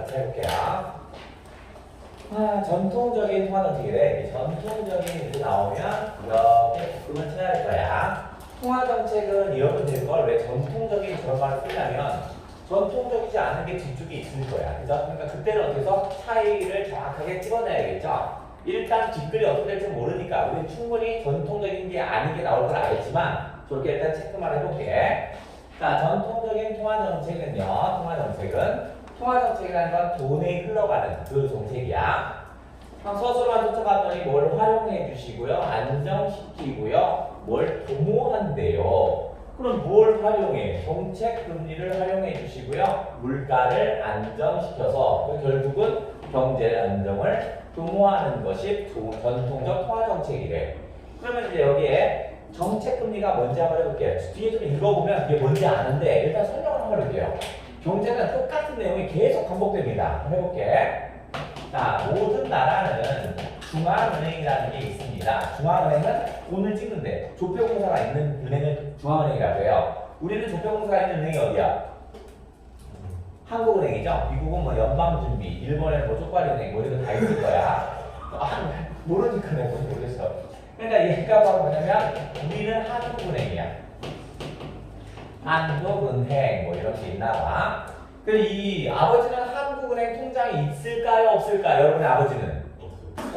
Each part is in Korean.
같이 해볼게요. 전통적인 통화정책이래. 전통적인 게 나오면 이렇게 묶음을 쳐야 할 거야. 통화정책은 이러면 될 걸 왜 전통적인 저런 말을 쓰냐면 전통적이지 않은 게 뒤쪽에 있을 거야. 그죠? 그러니까 그때는 어떻게 해서 차이를 정확하게 찍어내야겠죠. 일단 뒷글이 어떻게 될지 모르니까 우리는 충분히 전통적인 게 아닌 게 나올 걸 알지만 저렇게 일단 체크만 해볼게. 자, 전통적인 통화정책은요. 통화정책이라는 건 돈이 흘러가는 그 정책이야. 서술만 쫓아갔더니 뭘 활용해 주시고요. 안정시키고요. 뭘 도모한대요. 그럼 뭘 활용해? 정책 금리를 활용해 주시고요. 물가를 안정시켜서 결국은 경제 안정을 도모하는 것이 전통적 통화정책이래. 그러면 이제 여기에 정책 금리가 뭔지 한번 해볼게요. 뒤에 좀 읽어보면 이게 뭔지 아는데 일단 설명을 한번 해볼게요. 경제는 똑같은 내용이 계속 반복됩니다. 한번 해볼게. 자, 모든 나라는 중앙은행이라는 게 있습니다. 중앙은행은 돈을 찍는데 조폐공사가 있는 은행을 중앙은행이라고 해요. 우리는 조폐공사가 있는 은행이 어디야? 한국은행이죠. 미국은 뭐 연방준비, 일본에는 뭐 쪽발이은행 뭐 이런 거 다 있을 거야. 모르니까 내가 모르겠어. 그러니까 얘가 바로 뭐냐면 우리는 한국은행이야. 한국은행 뭐 이런 게 있나 봐. 그리고 이 아버지는 한국은행 통장이 있을까요? 없을까요? 여러분의 아버지는?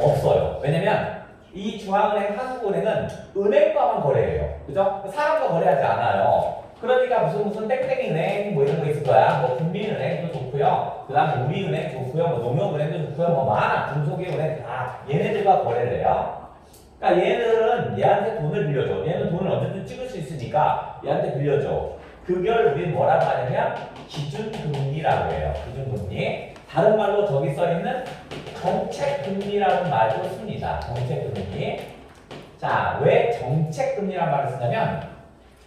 없어요. 왜냐면 이 중앙은행 한국은행은 은행과만 거래해요. 그죠? 사람과 거래하지 않아요. 그러니까 무슨 땡땡이은행 뭐 이런 거 있을 거야. 뭐 국민은행도 좋고요. 그 다음에 우리은행 좋고요. 뭐 농협은행도 좋고요. 뭐 많아. 중소기업은행 다 얘네들과 거래를 해요. 그러니까 얘들은 얘한테 돈을 빌려줘. 얘는 돈을 언제든 찍을 수 있으니까 얘한테 빌려줘. 그걸 우리는 뭐라고 하냐면 기준금리라고 해요. 기준금리. 다른 말로 저기 써있는 정책금리라는 말도 씁니다. 정책금리. 자, 왜 정책금리라는 말을 쓰냐면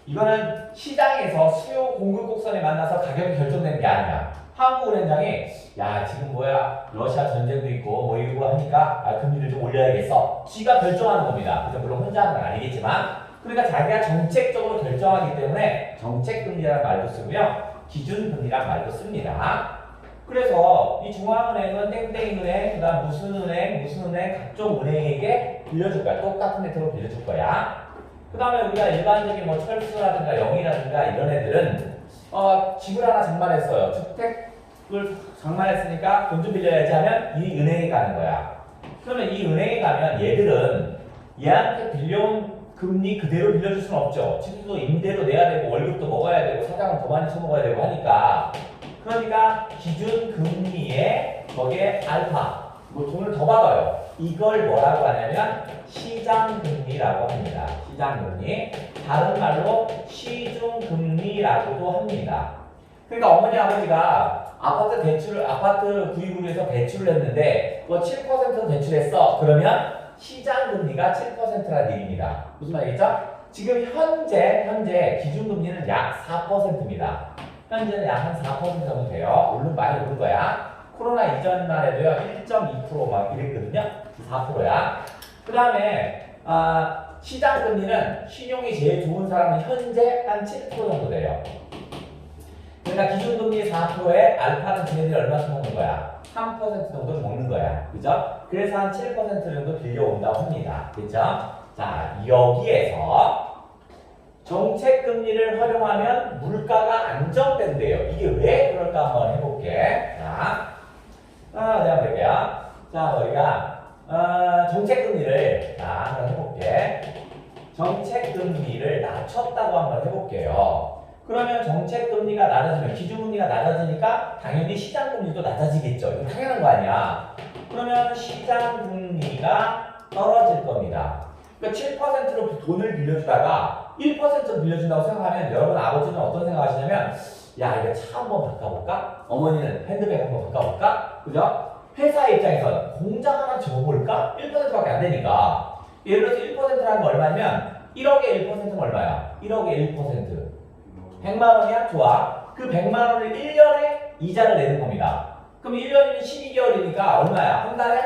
이거는 시장에서 수요 공급 곡선에 만나서 가격이 결정되는 게 아니야. 한국은행장이 야 지금 뭐야 러시아 전쟁도 있고 뭐 이러고 하니까 금리를 좀 올려야겠어. 지가 결정하는 겁니다. 그죠? 물론 혼자 하는 건 아니겠지만 그러니까 자기가 정책적으로 결정하기 때문에 정책금리라는 말도 쓰고요. 기준금리라는 말도 씁니다. 그래서 이 중앙은행은 땡땡은행, 그 다음 무슨 은행 각종 은행에게 빌려줄 거야. 똑같은 혜택으로 빌려줄 거야. 그 다음에 우리가 일반적인 뭐 철수라든가 영이라든가 이런 애들은 집을 하나 장만했어요. 주택을 장만했으니까 돈 좀 빌려야지 하면 이 은행에 가는 거야. 그러면 이 은행에 가면 얘들은 얘한테 빌려온 금리 그대로 빌려줄 수는 없죠. 집도 임대로 내야 되고 월급도 먹어야 되고 사장은 더 많이 처먹어야 되고 하니까 그러니까 기준 금리에 거기에 알파 뭐 돈을 더 받아요. 이걸 뭐라고 하냐면 시장금리라고 합니다. 시장금리. 다른 말로 시중금리라고도 합니다. 그러니까 어머니 아버지가 아파트 구입을 위해서 대출을 했는데 뭐 7% 대출했어. 그러면 시장금리가 7%라는 얘기입니다. 무슨 말이겠죠? 지금 현재 기준금리는 약 4%입니다. 현재는 약 한 4% 정도 돼요. 물론 많이 오른 거야. 코로나 이전만 해도요 1.2% 막 이랬거든요. 4%야. 그 다음에 시장금리는 신용이 제일 좋은 사람은 현재 한 7% 정도 돼요. 그러니까 기준금리 4%에 알파는 지네들이 얼마큼 먹는 거야? 3% 정도 먹는 거야. 그죠? 그래서 한 7% 정도 빌려온다고 합니다. 그죠? 자, 여기에서 정책금리를 활용하면 물가가 안정된대요. 이게 왜 그럴까 한번 해볼게. 자, 내가 볼게요. 자, 우리가 정책금리를 한번 해볼게. 정책금리를 낮췄다고 한번 해볼게요. 그러면 정책금리가 낮아지면 기준금리가 낮아지니까 당연히 시장금리도 낮아지겠죠. 이거 당연한 거 아니야. 그러면 시장금리가 떨어질 겁니다. 그러니까 7%로 돈을 빌려주다가 1%로 빌려준다고 생각하면 여러분 아버지는 어떤 생각하시냐면 야 이거 차 한번 바꿔볼까? 어머니는 핸드백 한번 바꿔볼까? 그죠? 회사 입장에서는 공장 하나 지어볼까? 1%밖에 안 되니까 예를 들어서 1%라는 거 얼마냐면 1억에 1%는 얼마야? 1억에 1% 100만 원이야? 좋아. 그 100만 원을 1년에 이자를 내는 겁니다. 그럼 1년이면 12개월이니까 얼마야? 한 달에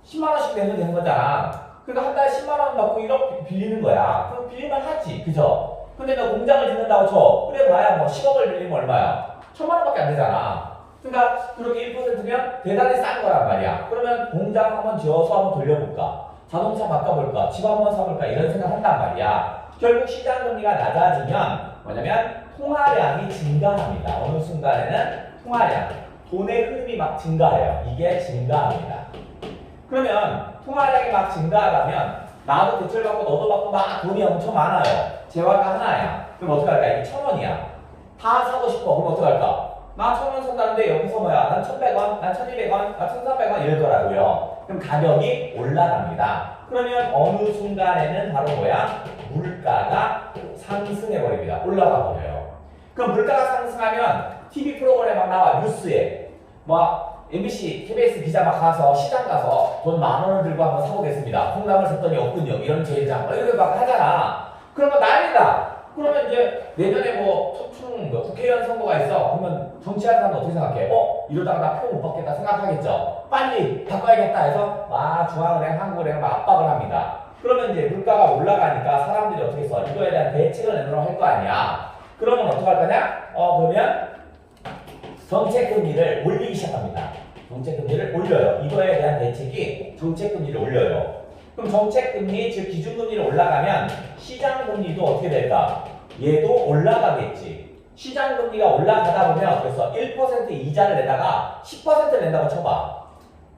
10만 원씩 내면 되는 거잖아. 그러니까 한 달에 10만 원 받고 1억 빌리는 거야. 그럼 빌릴만 하지. 그죠? 근데 너 공장을 짓는다고 쳐. 그래 봐야 뭐 10억을 빌리면 얼마야? 1000만 원밖에 안 되잖아. 그러니까 그렇게 1%면 대단히 싼 거란 말이야. 그러면 공장 한번 지어서 한번 돌려볼까? 자동차 바꿔볼까? 집 한번 사볼까? 이런 생각 한단 말이야. 결국 시장 금리가 낮아지면 뭐냐면 통화량이 증가합니다. 어느 순간에는 통화량, 돈의 흐름이 막 증가해요. 이게 증가합니다. 그러면 통화량이 막 증가하면 나도 대출 받고 너도 받고 막 돈이 엄청 많아요. 재화가 하나야. 그럼 어떡할까? 이게 1,000원이야. 다 사고 싶어. 그럼 어떡할까? 나 1,000원 산다는데 옆에서 뭐야? 난 1,100원, 난 1,200원, 난 1,300원 이럴 거라고요. 그럼 가격이 올라갑니다. 그러면 어느 순간에는 바로 뭐야? 물가가 상승해 버립니다. 올라가 버려요. 그럼 물가가 상승하면 TV 프로그램 막 나와 뉴스에 막 MBC, KBS 기자 막 가서 시장 가서 돈 10,000원을 들고 한번 사보겠습니다. 콩나물 샀더니 없군요. 이런 제일장 이렇게 막 하잖아. 그러면 난리다. 그러면 이제 내년에 뭐 국회의원 선거가 있어. 그러면 정치하는 사람은 어떻게 생각해? 이러다가 나 표 못 받겠다 생각하겠죠. 빨리 바꿔야겠다 해서 막 중앙은행, 한국은행 막 압박을 합니다. 그러면 이제 물가가 올라가니까 사람들이 어떻게 해서 이거에 대한 대책을 내놓으라고 할 거 아니야. 그러면 어떡할 거냐? 그러면 정책금리를 올리기 시작합니다. 정책금리를 올려요. 이거에 대한 대책이 정책금리를 올려요. 그럼 정책금리, 즉 기준금리를 올라가면 시장금리도 어떻게 될까? 얘도 올라가겠지. 시장금리가 올라가다 보면 그래서 1% 이자를 내다가 10%를 낸다고 쳐봐.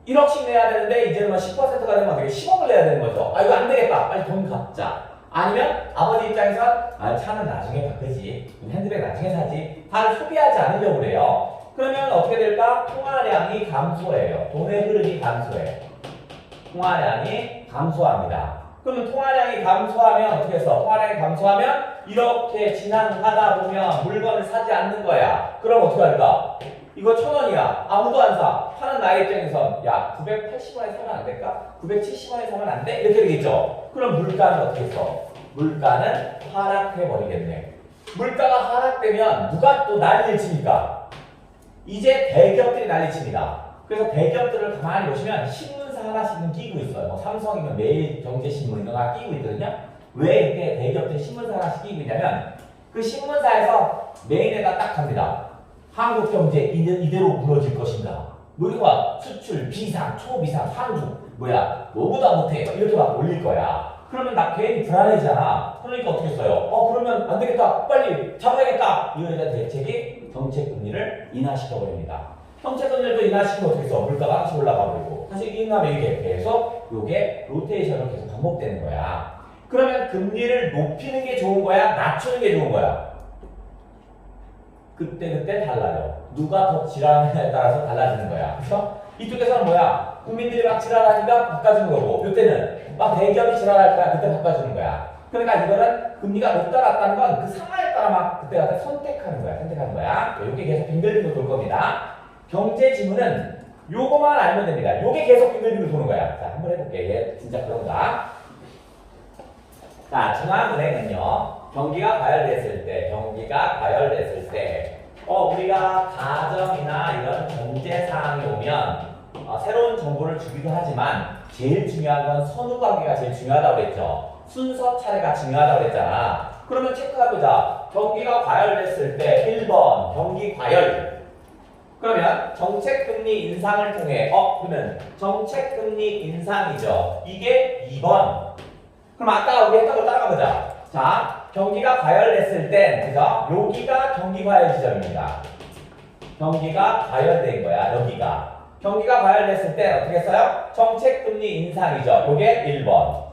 1억씩 내야 되는데 이제는 10%가 되면 어떻게 10억을 내야 되는 거죠. 이거 안 되겠다. 빨리 돈 갚자. 아니면 아버지 입장에선 차는 나중에 바꾸지. 핸드백 나중에 사지. 다 소비하지 않으려고 그래요. 그러면 어떻게 될까? 통화량이 감소해요. 돈의 흐름이 감소해요. 통화량이 감소합니다. 그러면 통화량이 감소하면 어떻게 해서? 통화량이 감소하면 이렇게 지나가다 보면 물건을 사지 않는 거야. 그럼 어떻게 할까? 이거 1,000원이야. 아무도 안 사. 파는 나의 입장에선 야 980원에 사면 안 될까? 970원에 사면 안 돼? 이렇게 되겠죠. 그럼 물가는 어떻게 해서? 물가는 하락해버리겠네. 물가가 하락되면 누가 또 난리를 칩니까? 이제 대기업들이 난리칩니다. 그래서 대기업들을 가만히 보시면 신문사 하나씩은 끼고 있어요. 뭐 삼성이면 매일경제신문 이런 거 끼고 있거든요. 왜 이렇게 대기업들이 신문사 하나씩 끼고 있냐면 그 신문사에서 메인에다 딱 합니다. 한국 경제 이대로 무너질 것인가? 뭐 이거 봐. 수출, 비상, 초비상, 상중 뭐보다 못해 이렇게 막 올릴 거야. 그러면 나 괜히 불안해지잖아. 그러니까 어떻게 써요? 그러면 안 되겠다. 빨리 잡아야겠다. 이거에 대한 대책이 정책금리를 인하시켜버립니다. 정책금리를 또 인하시키면 어떻게 써? 물가가 다시 올라가 버리고 다시 인하면 이게 계속 요게 로테이션으로 계속 반복되는 거야. 그러면 금리를 높이는 게 좋은 거야? 낮추는 게 좋은 거야? 그때 달라요. 누가 더 지랄하느냐에 따라서 달라지는 거야. 그래서 이쪽에서는 뭐야? 국민들이 막 지랄하니까 바꿔주는 거고 이때는 막 대기업이 지랄할 거야. 그때 바꿔주는 거야. 그러니까 이거는 금리가 높다 낮다는 건 그 상황에 따라 막 그때 갖다 선택하는 거야. 이렇게 계속 빙글빙글 돌 겁니다. 경제 지문은 요거만 알면 됩니다. 요게 계속 빙글빙글 도는 거야. 자, 한번 해볼게. 얘 진짜 그런가? 자, 중앙은행은요. 경기가 과열됐을 때 우리가 가정이나 이런 경제 사항이 오면 새로운 정보를 주기도 하지만 제일 중요한 건 선후 관계가 제일 중요하다고 그랬죠. 순서 차례가 중요하다고 그랬잖아. 그러면 체크해보자. 경기가 과열됐을 때 1번 경기 과열. 그러면 정책금리 인상을 통해 그러면 정책금리 인상이죠. 이게 2번. 그럼 아까 우리 했던 걸 따라가보자. 자, 경기가 과열됐을 땐 그죠? 여기가 경기 과열 지점입니다. 경기가 과열된 거야. 여기가. 경기가 과열됐을 때 어떻게 했어요? 정책금리 인상이죠. 요게 1번.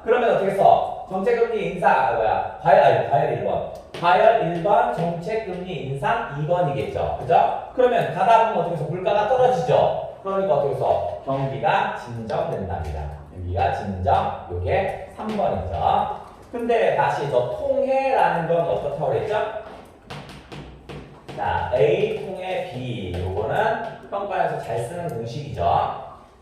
그러면 어떻게 써? 정책금리 인상 과열 1번. 과열 1번 정책금리 인상 2번이겠죠. 그죠? 그러면 가다 보면 어떻게 해서 물가가 떨어지죠. 그러니까 어떻게 해서 경기가 진정된답니다. 여기가 진정, 요게 3번이죠. 근데 다시 저 통해라는 건 어떻다고 그랬죠? 자, A 통해 B. 요거는 평가에서 잘 쓰는 공식이죠.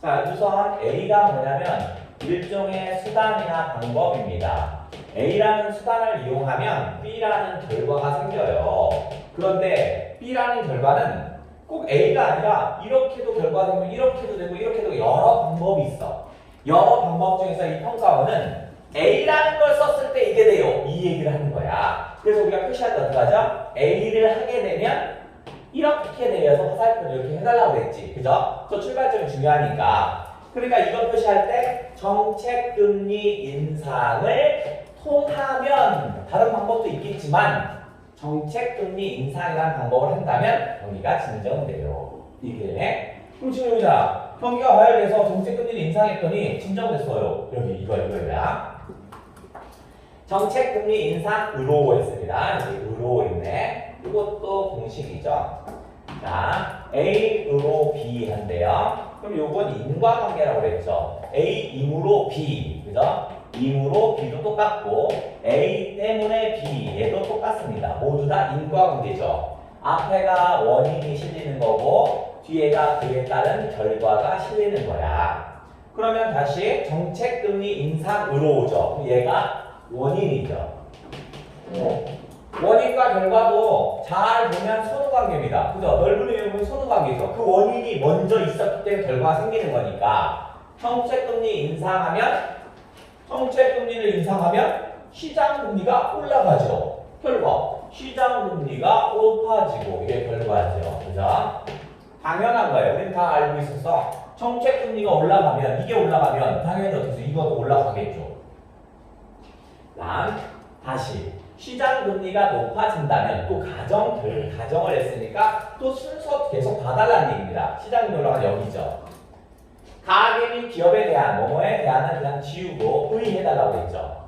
자, 우선 A가 뭐냐면 일종의 수단이나 방법입니다. A라는 수단을 이용하면 B라는 결과가 생겨요. 그런데 B라는 결과는 꼭 A가 아니라 이렇게도 결과가 되면 이렇게도 되고 이렇게도 여러 방법이 있어. 여러 방법 중에서 이 평가원은 A라는 걸 썼을 때 이게 돼요. 이 얘기를 하는 거야. 그래서 우리가 표시할 때 어떻게 하죠? A를 하게 되면 이렇게 대해서 화살표를 이렇게 해달라고 그랬지. 그죠? 그 출발점이 중요하니까. 그러니까 이걸 표시할 때 정책금리 인상을 통하면 다른 방법도 있겠지만 정책금리 인상이라는 방법을 한다면 경기가 진정돼요. 이게 되네. 그럼 지금 여기다 경기가 과열돼서 정책금리를 인상했더니 진정됐어요. 여기 이거야. 정책금리 인상으로 했습니다. 여기 으로 있네. 이것도 공식이죠. 자, A으로 B 한대요. 그럼 요건 인과관계라고 그랬죠. A 임으로 B, 그죠? 임으로 B도 똑같고 A 때문에 B 얘도 똑같습니다. 모두 다 인과관계죠. 앞에가 원인이 실리는 거고 뒤에가 그에 따른 결과가 실리는 거야. 그러면 다시 정책금리 인상으로 오죠. 얘가 원인이죠. 원인과 결과도 잘 보면 선후관계입니다. 그죠? 넓은 의미로 보면 선후관계죠. 그 원인이 먼저 있었기 때문에 결과가 생기는 거니까 정책금리 인상하면 시장금리가 올라가죠. 결과 시장금리가 높아지고 이게 결과죠. 그죠? 당연한 거예요. 우리는 다 알고 있어서 정책금리가 올라가면 이게 올라가면 당연히 어떻게 이것도 올라가겠죠. 다시 시장금리가 높아진다면 또 가정을 했으니까 또 순서 계속 봐달라는 얘기입니다. 시장금리 올라가면 여기죠. 가계 및 기업에 대한 뭐뭐에 대한은 그냥 지우고 의 해달라고 했죠.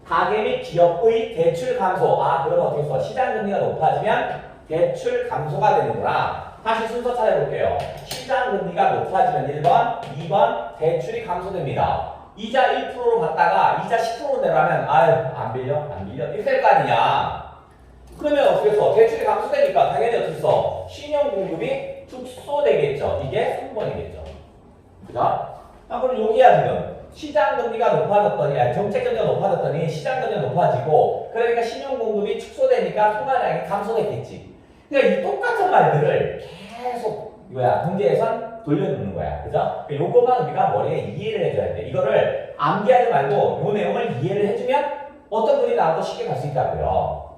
가계 및 기업의 대출 감소. 그럼 어떻게 써? 시장금리가 높아지면 대출 감소가 되는구나. 다시 순서 찾아볼게요. 시장금리가 높아지면 1번, 2번 대출이 감소됩니다. 이자 1%로 받다가 이자 10%로 내라면 안 빌려? 이렇게 될 거 아니냐. 그러면 어떻게 써? 대출이 감소되니까 당연히 어떻게 써? 신용 공급이 축소되겠죠. 이게 3번이겠죠. 그죠? 그럼 여기야 지금 시장금리가 높아졌더니 정책금리가 높아졌더니 시장금리가 높아지고 그러니까 신용 공급이 축소되니까 통화량이 감소됐겠지. 그러니까 이 똑같은 말들을 계속 문제에선 돌려놓는 거야. 그죠? 요거만 우리가 머리에 이해를 해줘야 돼. 이거를 암기하지 말고 요 내용을 이해를 해주면 어떤 글이 나와도 쉽게 갈 수 있다고요.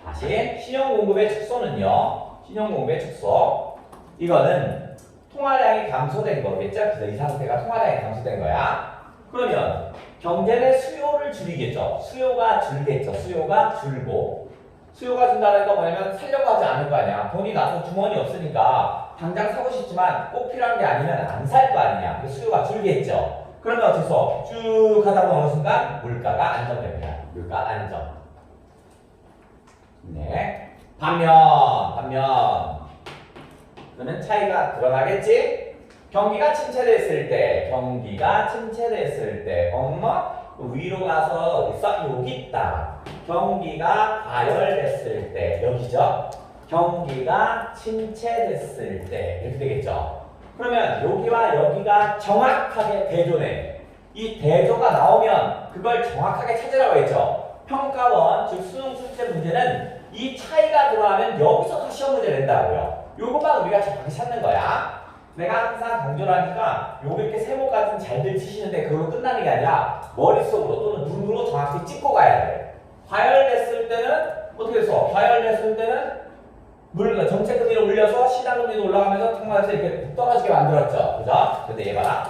다시 신용공급의 축소는요. 신용공급의 축소. 이거는 통화량이 감소된 거겠죠? 그래서 이 상태가 통화량이 감소된 거야. 그러면 경제의 수요를 줄이겠죠. 수요가 줄겠죠. 수요가 줄고 수요가 준다는 건 뭐냐면 살려고 하지 않을 거 아니야. 돈이 나서 주머니 없으니까 당장 사고 싶지만 꼭 필요한 게 아니면 안 살 거 아니냐. 그 수요가 줄겠죠. 그러면 어째서 쭉 하다 보면 어느 순간 물가가 안정됩니다. 물가 안정. 네. 반면 그러면 차이가 드러나겠지? 경기가 침체됐을 때 위로 가서 여기 있다. 경기가 과열됐을 때 여기죠. 경기가 침체됐을 때 이렇게 되겠죠. 그러면 여기와 여기가 정확하게 대조네. 이 대조가 나오면 그걸 정확하게 찾으라고 했죠. 평가원 즉 수능 출제 문제는 이 차이가 들어가면 여기서 시험 문제 낸다고요. 요것만 우리가 정확히 찾는 거야. 내가 항상 강조를 하니까 요거 이렇게 세모 같은 잘들 치시는데 그걸로 끝나는 게 아니라 머릿속으로 또는 눈으로 정확히 찍고 가야 돼. 과열됐을 때는 어떻게 해서? 과열됐을 때는 정책금리를 올려서 시장금리도 올라가면서 통화에서 이렇게 떨어지게 만들었죠. 그죠? 근데 얘 봐라.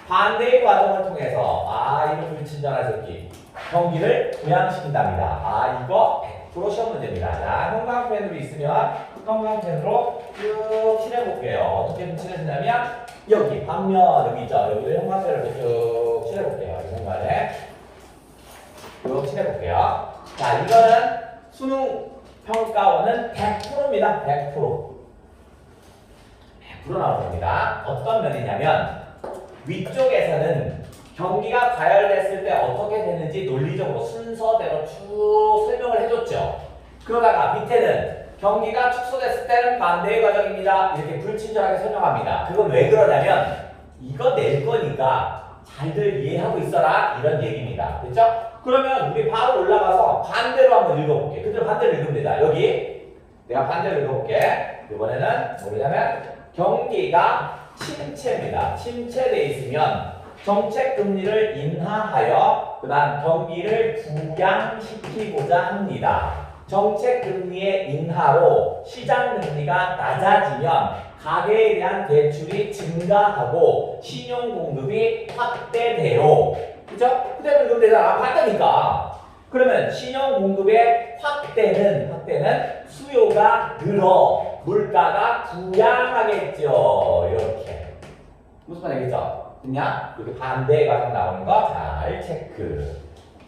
반대의 과정을 통해서 이거 불친절한 새끼. 경기를 부양시킨답니다. 이거 100% 시험 문제입니다. 자, 형광펜으로 있으면 형광펜으로 쭉 칠해볼게요. 어떻게 좀 칠해주냐면 여기 반면 여기 있죠. 여기를 형광펜으로 쭉 칠해볼게요. 이 공간에 쭉 칠해볼게요. 자, 이거는 수능 평가원은 100%입니다. 100% 나올 겁니다. 어떤 면이냐면 위쪽에서는 경기가 과열됐을 때 어떻게 되는지 논리적으로 순서대로 쭉 설명을 해줬죠. 그러다가 밑에는 경기가 축소됐을 때는 반대의 과정입니다. 이렇게 불친절하게 설명합니다. 그건 왜 그러냐면 이거 낼 거니까 잘들 이해하고 있어라 이런 얘기입니다. 그렇죠? 그러면 우리 바로 올라가서 반대로 한번 읽어볼게. 그대로 반대로 읽으면 되다. 여기 내가 반대로 읽어볼게. 이번에는 뭐냐면 경기가 침체입니다. 침체돼 있으면 정책금리를 인하하여 그다음 경기를 부양시키고자 합니다. 정책 금리의 인하로 시장 금리가 낮아지면 가계에 대한 대출이 증가하고 신용 공급이 확대돼요. 그죠? 그대로 이러면 되잖아. 봤다니까. 그러면 신용 공급의 확대는 수요가 늘어 물가가 부양하겠죠. 이렇게. 무슨 말이겠죠? 됐냐? 이렇게 반대 과정 나오는 거 잘 체크.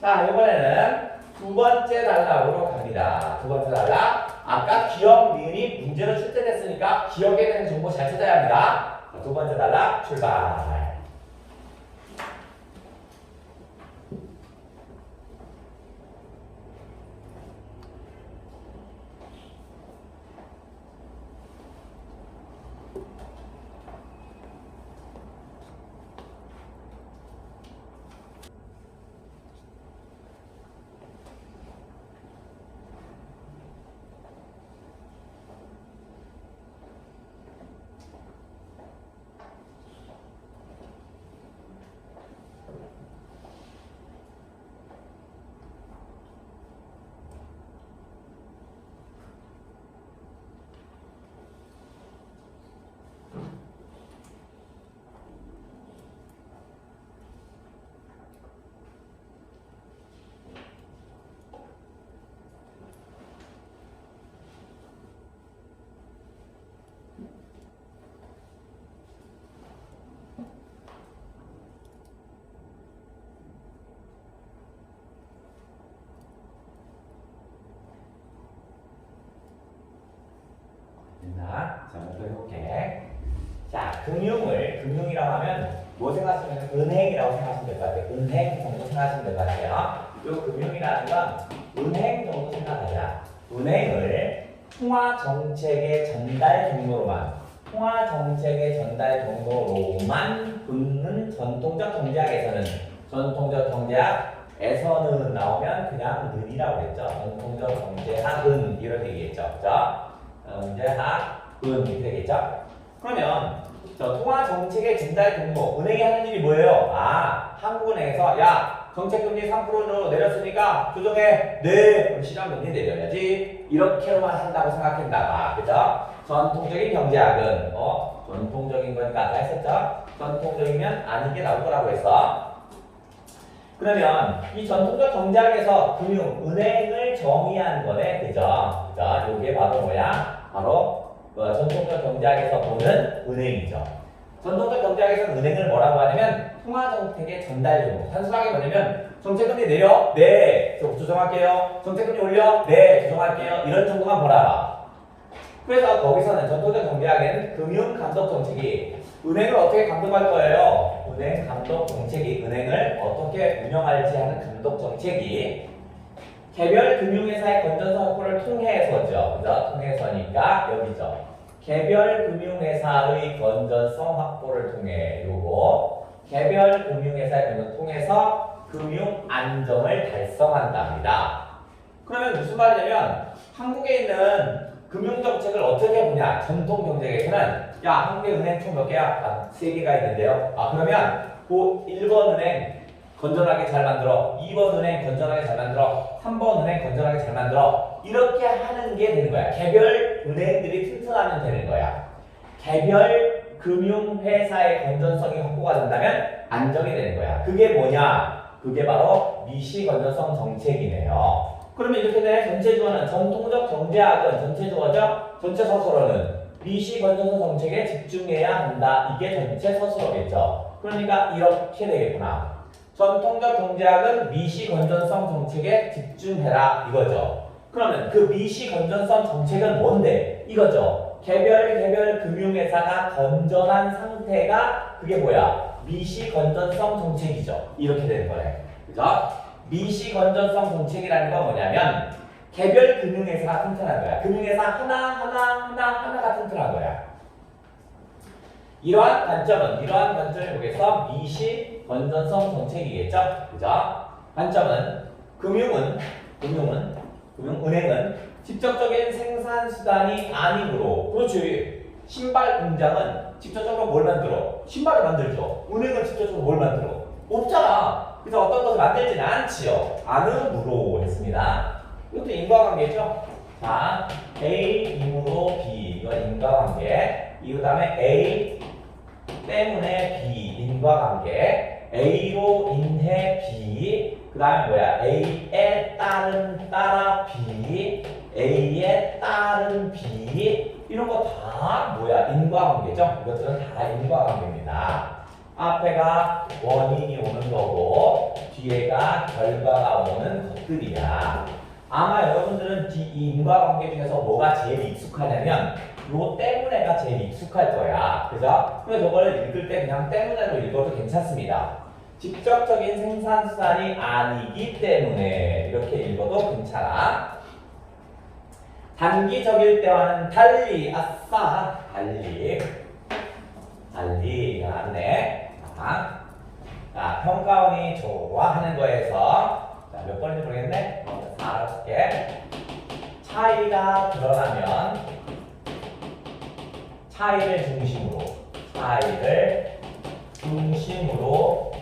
자, 이번에는 두 번째 단락으로 갑니다. 두 번째 단락. 아까 기억, 니은이 문제로 출제됐으니까 기억에 대한 정보 잘 찾아야 합니다. 두 번째 단락 출발. 자, 먼저 해볼게. 자, 금융이라고 하면 뭐 생각하시면 은행이라고 생각하시면 될 것 같아요. 은행 정도 생각하시면 될 것 같아요. 요 금융이라는 건 은행 정도 생각하자. 은행을 통화 정책의 전달 경로로만 붙는 전통적 경제학에서는 나오면 그냥 는이라고 했죠. 전통적 경제학은 이렇게 얘기했죠. 그죠? 경제학은 이렇게 되겠죠? 그러면 저 통화 정책의 전달 경로 은행이 하는 일이 뭐예요? 아, 한국은행에서 야 정책금리 3%로 내렸으니까 조정해. 네. 그럼 시장금리 내려야지. 이렇게만 한다고 생각했나 봐. 그죠? 전통적인 경제학은 전통적인 거니까 아까 했었죠? 전통적이면 아닌 게 나올 거라고 했어. 그러면 이 전통적 경제학에서 은행을 정의한 거네. 그죠? 자, 요게 바로 뭐야? 바로 전통적 경제학에서 보는 은행이죠. 전통적 경제학에서는 은행을 뭐라고 하냐면 통화정책의 전달 경로. 단순하게 뭐냐면 정책금리 내려? 네. 조정할게요. 정책금리 올려? 네. 조정할게요. 이런 정도만 보라. 그래서 거기서는 전통적 경제학에는 금융감독정책이 은행을 어떻게 감독할 거예요? 은행 감독 정책이 은행을 어떻게 운영할지 하는 감독 정책이 개별 금융회사의 건전성 확보를 통해서죠. 그죠? 통해서니까 여기죠. 개별 금융회사의 건전성 확보를 통해 요거 개별 금융회사의 건전성을 통해서 금융 안정을 달성한답니다. 그러면 무슨 말이냐면 한국에 있는 금융정책을 어떻게 보냐? 전통 경제에서는 야, 한국의 은행 총 몇 개야? 3개가 있는데요. 그러면 그 1번 은행 건전하게 잘 만들어, 2번 은행 건전하게 잘 만들어, 3번 은행 건전하게 잘 만들어. 이렇게 하는 게 되는 거야. 개별 은행들이 튼튼하면 되는 거야. 개별 금융회사의 건전성이 확보가 된다면 안정이 되는 거야. 그게 뭐냐? 그게 바로 미시 건전성 정책이네요. 그러면 이렇게 돼. 전체 주어는 전통적 경제학은 전체 주어죠. 전체 서술어는 미시 건전성 정책에 집중해야 한다. 이게 전체 서술어겠죠. 그러니까 이렇게 되겠구나. 전통적 경제학은 미시 건전성 정책에 집중해라 이거죠. 그러면 그 미시 건전성 정책은 뭔데? 이거죠. 개별 금융회사가 건전한 상태가 그게 뭐야? 미시 건전성 정책이죠. 이렇게 되는 거네. 그죠? 미시 건전성 정책이라는 건 뭐냐면 개별 금융회사가 튼튼한 거야. 금융회사 하나가 튼튼한 거야. 이러한 관점을 보겠어 미시 건전성 정책이겠죠? 그죠? 관점은 은행은 직접적인 생산 수단이 아니므로 그렇지. 신발 공장은 직접적으로 뭘 만들어? 신발을 만들죠. 은행은 직접적으로 뭘 만들어? 없잖아. 그래서 어떤 것을 만들지는 않지요. 않으므로 했습니다. 이것도 인과관계죠. 자, A이므로 B 이건 인과관계. 이 그다음에 A 때문에 B 인과관계. A로 인해 B. 그다음에 뭐야? A에 따라 B. A에 따른 B. 이런 거 다 뭐야? 인과관계죠. 이것들은 다 인과관계입니다. 앞에가 원인이 오는 거고 뒤에가 결과가 오는 것들이야. 아마 여러분들은 이 인과관계 중에서 뭐가 제일 익숙하냐면 요 때문에가 제일 익숙할 거야. 그죠? 그래서 저거를 읽을 때 그냥 때문에로 읽어도 괜찮습니다. 직접적인 생산수단이 아니기 때문에 이렇게 읽어도 괜찮아. 단기적일 때와는 달리, 아싸, 달리 나왔네. 자, 평가원이 좋아하는 거에서 자, 몇 번인지 모르겠네. 4개. 차이가 드러나면 차이를 중심으로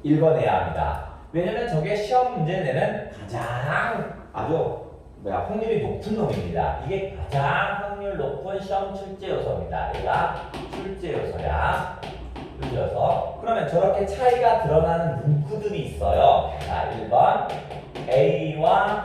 읽어내야 합니다. 왜냐면 저게 시험 문제 내는 가장 아주 확률이 높은 놈입니다. 이게 가장 확률 높은 시험 출제 요소입니다. 얘가 출제 요소야. 출제 요소. 그러면 저렇게 차이가 드러나는 문구들이 있어요. 자, 1번 A와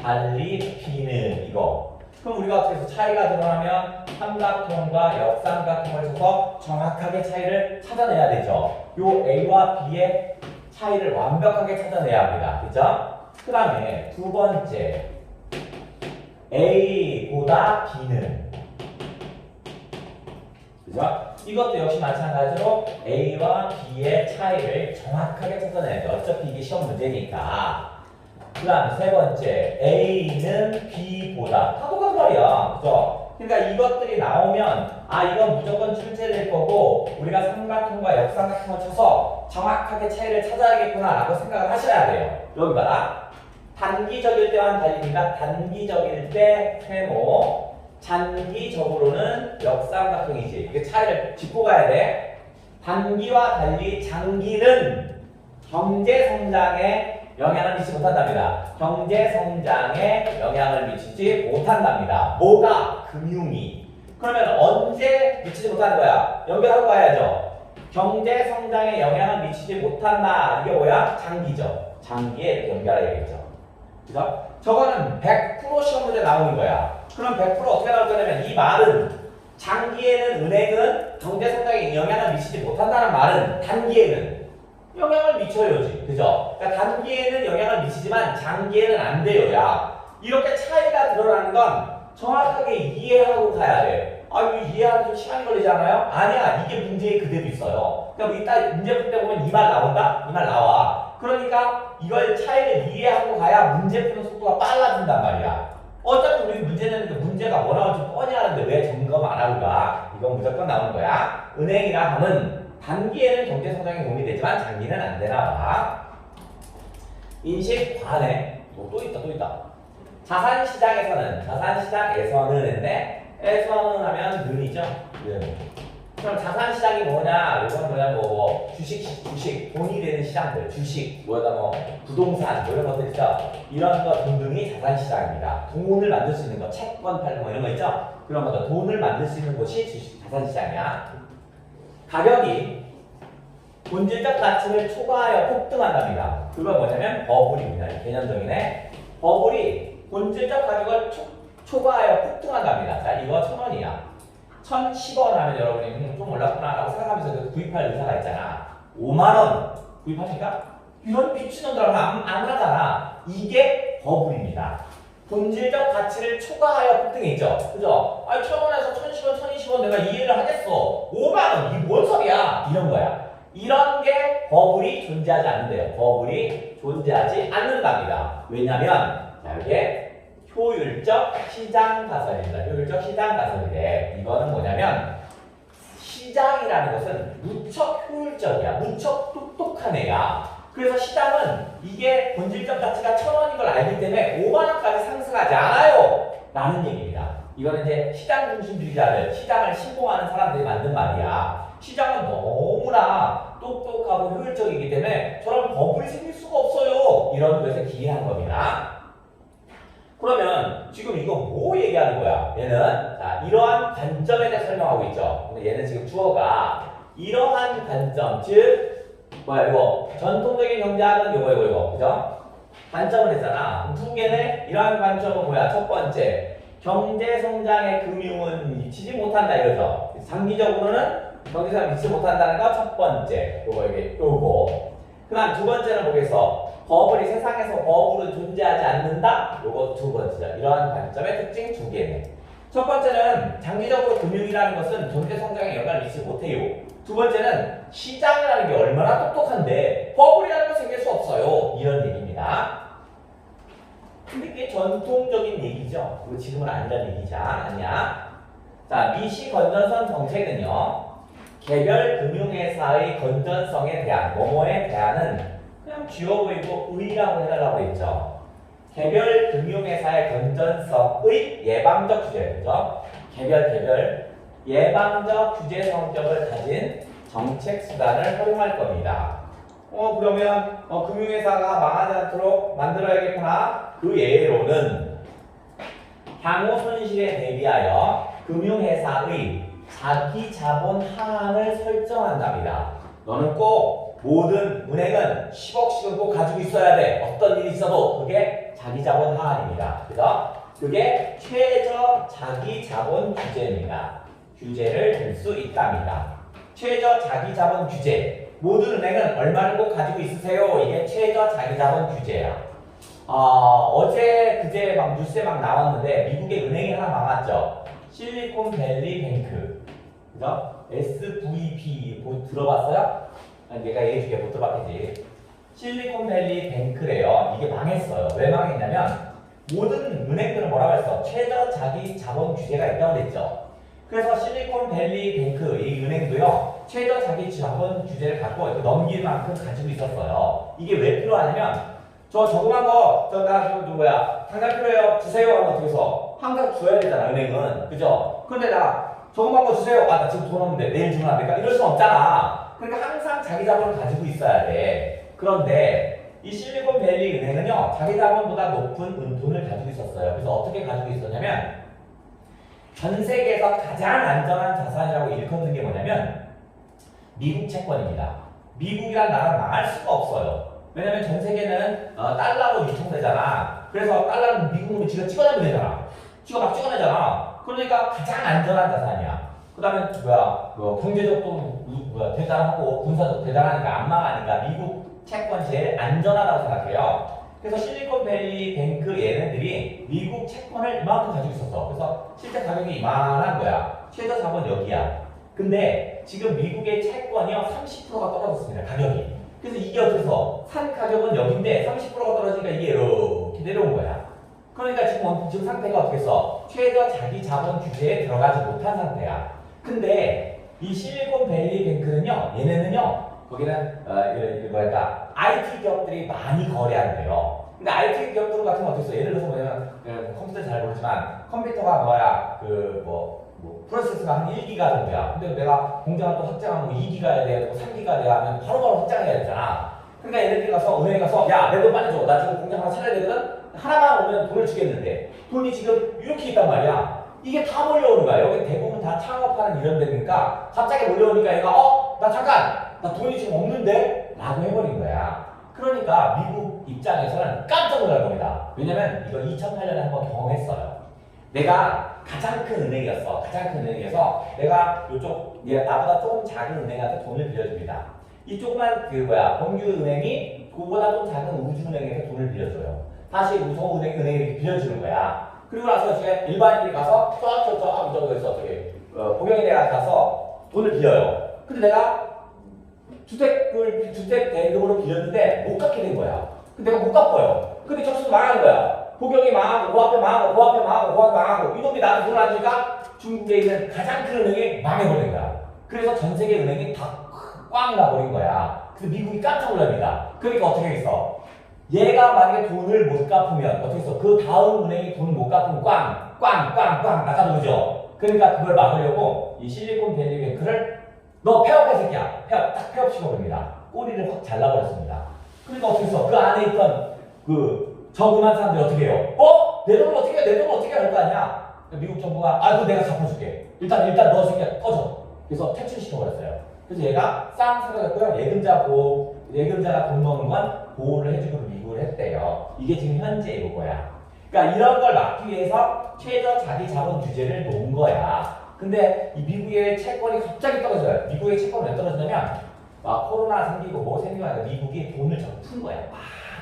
달리 B는 이거. 그럼 우리가 어떻게 해서 차이가 드러나면 삼각형과 역삼각형을 쳐서 정확하게 차이를 찾아내야 되죠. 요 A와 B의 차이를 완벽하게 찾아내야 합니다. 그죠? 그 다음에 두 번째 A보다 B는 그죠? 이것도 역시 마찬가지로 A와 B의 차이를 정확하게 찾아내야 돼. 어차피 이게 시험 문제니까. 그 다음 세 번째 A는 B보다 다 똑같은 말이야. 그죠? 그러니까 이것들이 나오면 이건 무조건 출제될 거고 우리가 삼각형과 역삼각형을 쳐서 정확하게 차이를 찾아야겠구나 라고 생각을 하셔야 돼요. 여기 봐라. 단기적일 때와는 달리니까 단기적일 때 세모, 장기적으로는 역삼각형이지. 이게 차이를 짚고 가야 돼. 단기와 달리 장기는 경제성장에 영향을 미치지 못한답니다. 경제성장에 영향을 미치지 못한답니다. 뭐가? 금융이. 그러면 언제 미치지 못하는 거야? 연결하고 가야죠. 경제성장에 영향을 미치지 못한다. 이게 뭐야? 장기죠. 장기에 이렇게 연결해야겠죠. 그죠? 저거는 100% 시험 문제 나오는 거야. 그럼 100% 어떻게 나올 거냐면 이 말은 장기에는 은행은 경제성장에 영향을 미치지 못한다는 말은 단기에는 영향을 미쳐야지. 그죠? 그러니까 단기에는 영향을 미치지만 장기에는 안 돼요. 야. 이렇게 차이가 드러나는 건 정확하게 이해하고 가야 돼. 이거 이해하는 좀 시간이 걸리잖아요? 아니야. 이게 문제에 그대로 있어요. 그러니까 이따 문제 풀 때 보면 이 말 나온다? 이 말 나와. 그러니까 이걸 차이를 이해하고 가야 문제 푸는 속도가 빨라진단 말이야. 어차피 우리 문제 내는데 문제가 뭐 나올지 뻔히 아는데 왜 점검 안 하고 가? 이건 무조건 나오는 거야. 은행이라 함은 단기에는 경제성장에 도움이 되지만 장기는 안 되나 봐. 인식 과네. 또 있다. 자산시장에서는 했네. 에서는 하면 는이죠. 그럼 자산시장이 뭐냐? 이건 뭐냐? 주식, 돈이 되는 시장들, 주식, 부동산, 이런 것들 있죠. 이런 거 등등이 자산시장입니다. 돈을 만들 수 있는 거, 채권 팔는 거 이런 거 있죠. 그런 거죠. 돈을 만들 수 있는 곳이 자산시장이야. 가격이 본질적 가치를 초과하여 폭등한답니다. 그건 뭐냐면 버블입니다. 개념적이네. 버블이 본질적 가격을 초과하여 폭등한답니다. 자, 이거 1,000원이야. 1,010원 하면 여러분이 좀 올랐구나 라고 생각하면서 구입할 의사가 있잖아. 5만원 구입하니까 이런 미친놈들하고 안 하잖아. 이게 버블입니다. 본질적 가치를 초과하여 폭등했죠. 그죠? 1,000원에서 1,010원, 1,020원 내가 이해를 하겠어. 5만원 이게 뭔 소리야? 이런 거야. 이런 게 버블이 존재하지 않는데요. 버블이 존재하지 않는답니다. 왜냐면 이게 효율적 시장 가설입니다. 효율적 시장 가설인데 이거는 뭐냐면 시장이라는 것은 무척 효율적이야. 무척 똑똑한 애야. 그래서 시장은 이게 본질적 가치가 1,000원인 걸 알기 때문에 5만원까지 상승하지 않아요. 라는 얘기입니다. 이거는 이제 시장 중심주의자들, 시장을 신봉하는 사람들이 만든 말이야. 시장은 너무나 똑똑하고 효율적이기 때문에 저런 버블이 생길 수가 없어요. 이런 것에 기이한 겁니다. 이러한 관점, 즉 뭐야 이거 전통적인 경제학은 이거 그죠? 관점을 했잖아. 두 개는 이러한 관점은 뭐야? 첫 번째, 경제 성장의 금융은 미치지 못한다 이거죠. 장기적으로는 경제 성장 미치지 못한다는 거 첫 번째. 요거. 그다음 두 번째는 뭐겠어? 버블이 세상에서 버블은 존재하지 않는다. 요거 두 번째죠. 이러한 관점의 특징 두 개네. 첫 번째는 장기적으로 금융이라는 것은 경제 성장에 영향을 미치지 못해요. 두 번째는 시장이라는 게 얼마나 똑똑한데 버블이라는 건 생길 수 없어요. 이런 얘기입니다. 근데 그게 전통적인 얘기죠. 그리고 지금은 아니라는 얘기자. 아니야. 자, 미시 건전성 정책은요. 개별 금융회사의 건전성에 대한 뭐뭐에 대한은 그냥 쥐어 보이고 의라고 해달라고 했죠. 개별 금융회사의 건전성의 예방적 규제, 그죠? 개별 예방적 규제 성격을 가진 정책 수단을 활용할 겁니다. 그러면 금융회사가 망하지 않도록 만들어야겠구나. 그 예로는 향후 손실에 대비하여 금융회사의 자기 자본 하한을 설정한답니다. 너는 꼭 모든 은행은 10억씩은 꼭 가지고 있어야 돼. 어떤 일이 있어도 그게 자기 자본 하한입니다. 그죠? 그게 최저 자기 자본 규제입니다. 규제를 들 수 있답니다. 최저 자기 자본 규제. 모든 은행은 얼마를 꼭 가지고 있으세요? 이게 최저 자기 자본 규제야. 어제 그제 막 뉴스에 막 나왔는데 미국의 은행이 하나 망했죠. 실리콘밸리 뱅크. 그죠? SVB 들어봤어요? 내가 얘기해줄게. 못 들어봤겠지. 실리콘밸리 뱅크래요. 이게 망했어요. 왜 망했냐면 모든 은행들은 뭐라고 했어? 최저 자기 자본 규제가 있다고 그랬죠. 그래서 실리콘밸리 뱅크 이 은행도요. 최저 자기 자본 규제를 갖고 넘길 만큼 가지고 있었어요. 이게 왜 필요하냐면 저 조그만 거 누구야 당장 필요해요 주세요 하면 어떻게 해서 항상 줘야 되잖아 은행은. 그죠? 그런데 나 조그만 거 주세요. 나 지금 돈 없는데 내일 주면 안 될까? 이럴 수 없잖아. 그러니까 항상 자기 자본을 가지고 있어야 돼. 그런데 이 실리콘밸리 은행은요 자기 자본보다 높은 돈을 가지고 있었어요. 그래서 어떻게 가지고 있었냐면 전 세계에서 가장 안전한 자산이라고 일컫는 게 뭐냐면 미국 채권입니다. 미국이란 나라는 망할 수가 없어요. 왜냐면 전 세계는 달러로 유통되잖아. 그래서 달러는 미국 놈이 지가 찍어내면 되잖아. 지가 막 찍어내잖아. 그러니까 가장 안전한 자산이야. 그 다음에 경제적도 대단하고 군사적 대단하니까 안 망하니까 미국 채권 제일 안전하다고 생각해요. 그래서 실리콘밸리 뱅크 얘네들이 미국 채권을 이만큼 가지고 있었어. 그래서 실제 가격이 이만한 거야. 최저 자본 여기야. 근데 지금 미국의 채권이요 30%가 떨어졌습니다. 가격이. 그래서 이게 어때서 산 가격은 여기인데 30%가 떨어지니까 이게 이렇게 내려온 거야. 그러니까 지금 상태가 어떻게 해서 최저 자기 자본 규제에 들어가지 못한 상태야. 근데 이 실리콘밸리 뱅크는요, 얘네는요, 거기는 뭐랄까 IT 기업들이 많이 거래한대요. 근데 IT 기업들 같은 건 어떻게 해서 예를 들어서 뭐냐면 컴퓨터 잘 모르지만 컴퓨터가 뭐야 프로세스가 한 1기가 정도야. 근데 내가 공장을 또 확장하면 2기가야 돼, 3기가 돼야 하면 바로바로 확장해야 되잖아. 그러니까 얘네들이 가서 은행에 가서 야, 내 돈 빨리 줘. 나 지금 공장 하나 차려야 되거든. 하나만 오면 돈을 주겠는데 돈이 지금 이렇게 있단 말이야. 이게 다 몰려오는 거야. 여기 대부분 다 창업하는 이런 데니까 갑자기 몰려오니까 얘가 나 잠깐 나 돈이 지금 없는데? 라고 해버린 거야. 그러니까 미국 입장에서는 깜짝 놀랄 겁니다. 왜냐면 이거 2008년에 한번 경험했어요. 내가 가장 큰 은행이었어. 가장 큰 은행에서 내가 나보다 조금 작은 은행한테 돈을 빌려줍니다. 이 조그만 범규은행이 그거보다 좀 작은 우주은행에서 돈을 빌려줘요. 다시 우성은행에 이렇게 빌려주는 거야. 그리고 나서 이제 일반인들이 가서 저쪽에서 보경이네가 가서 돈을 빌려요. 근데 내가 주택 대금으로 빌렸는데 못 갚게 된 거야. 근데 내가 못 갚아요. 근데 접수도 망하는 거야. 보경이 망하고, 그 앞에 망하고, 그 앞에 망하고, 그 앞에 망하고, 이놈이 나한테 돈을 안 주니까 중국에 있는 가장 큰 은행이 망해버린 거야. 그래서 전 세계 은행이 다 꽝 나버린 거야. 그래서 미국이 깜짝 놀랍니다. 그러니까 어떻게 했어? 얘가 만약에 돈을 못 갚으면 어떻게 했어? 그 다음 은행이 돈을 못 갚으면 꽝 나가는 거죠. 그러니까 그걸 막으려고 이 실리콘밸리 뱅크를 너 폐업해 새끼야. 딱 폐업시켜버립니다. 꼬리를 확 잘라버렸습니다. 그러니까 어떻게 했어? 그 안에 있던 저금한 사람들이 어떻게 해요? 내 돈을 어떻게 해? 내 돈을 어떻게 할 거 아니야? 미국 정부가 그거 내가 갚아줄게. 일단 너 새끼야 꺼져. 그래서 퇴출시켜버렸어요. 그래서 얘가 쌍 사라졌고요. 예금자가 돈 먹는 건 보호를 해주고 미국을 했대요. 이게 지금 현재 이거야. 그러니까 이런 걸 막기 위해서 최저 자기 자본 규제를 놓은 거야. 근데 이 미국의 채권이 갑자기 떨어져요. 미국의 채권이 왜 떨어지냐면 막 코로나 생기고 뭐 생기고 하니까 미국이 돈을 자꾸 푼 거야.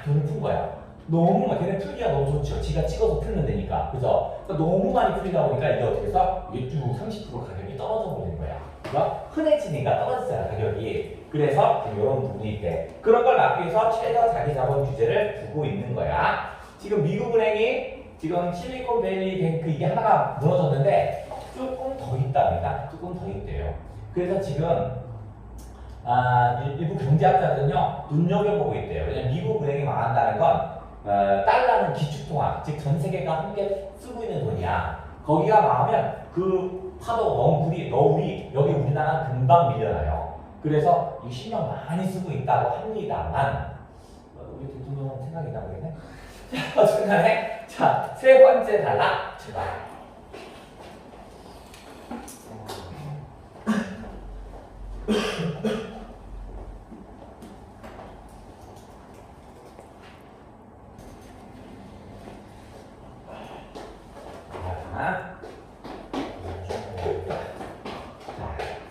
돈을 푼 거야. 너무 막 걔네 풀기가 너무 좋죠. 지가 찍어서 풀면 되니까. 그죠? 그러니까 너무 많이 풀리다 보니까 이게 어떻게 해서 이게 쭉 30% 가격이 떨어져 버리는 거야. 그러니까 흔해지니까 떨어지잖아 가격이. 그래서 지금 이런 부분이 있대. 그런 걸 막기 위해서 최저 자기 자본 규제를 두고 있는 거야. 지금 미국은행이 지금 실리콘밸리 뱅크 이게 하나가 무너졌는데 조금 더 있답니다. 조금 더 있대요. 그래서 지금 일부 경제학자들은요 눈여겨보고 있대요. 왜냐면 미국 은행이 망한다는 건 달러는 기축통화, 즉 전 세계가 함께 쓰고 있는 돈이야. 거기가 망하면 그 파도 너울이 여기 우리나라 금방 밀려나요. 그래서 이 신경 많이 쓰고 있다고 합니다만 우리 대통령은 생각이 나겠네. 자, 어쨌든 자, 세 번째 단락 출발.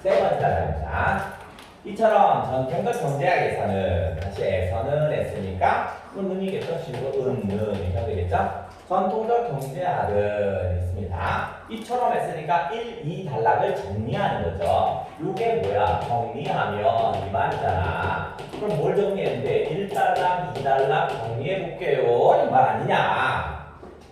세 번째 단락입니다. 이처럼 전통적 경제학에서는 다시 에서는 했으니까 은이겠죠. 실고 은이 되겠죠. 전통적 경제학은 있습니다. 이처럼 했으니까 1, 2 단락을 정리하는 거죠. 이게 뭐야? 정리하면 이 말이잖아. 그럼 뭘 정리했는데 1단락, 2단락 정리해 볼게요. 이 말 아니냐?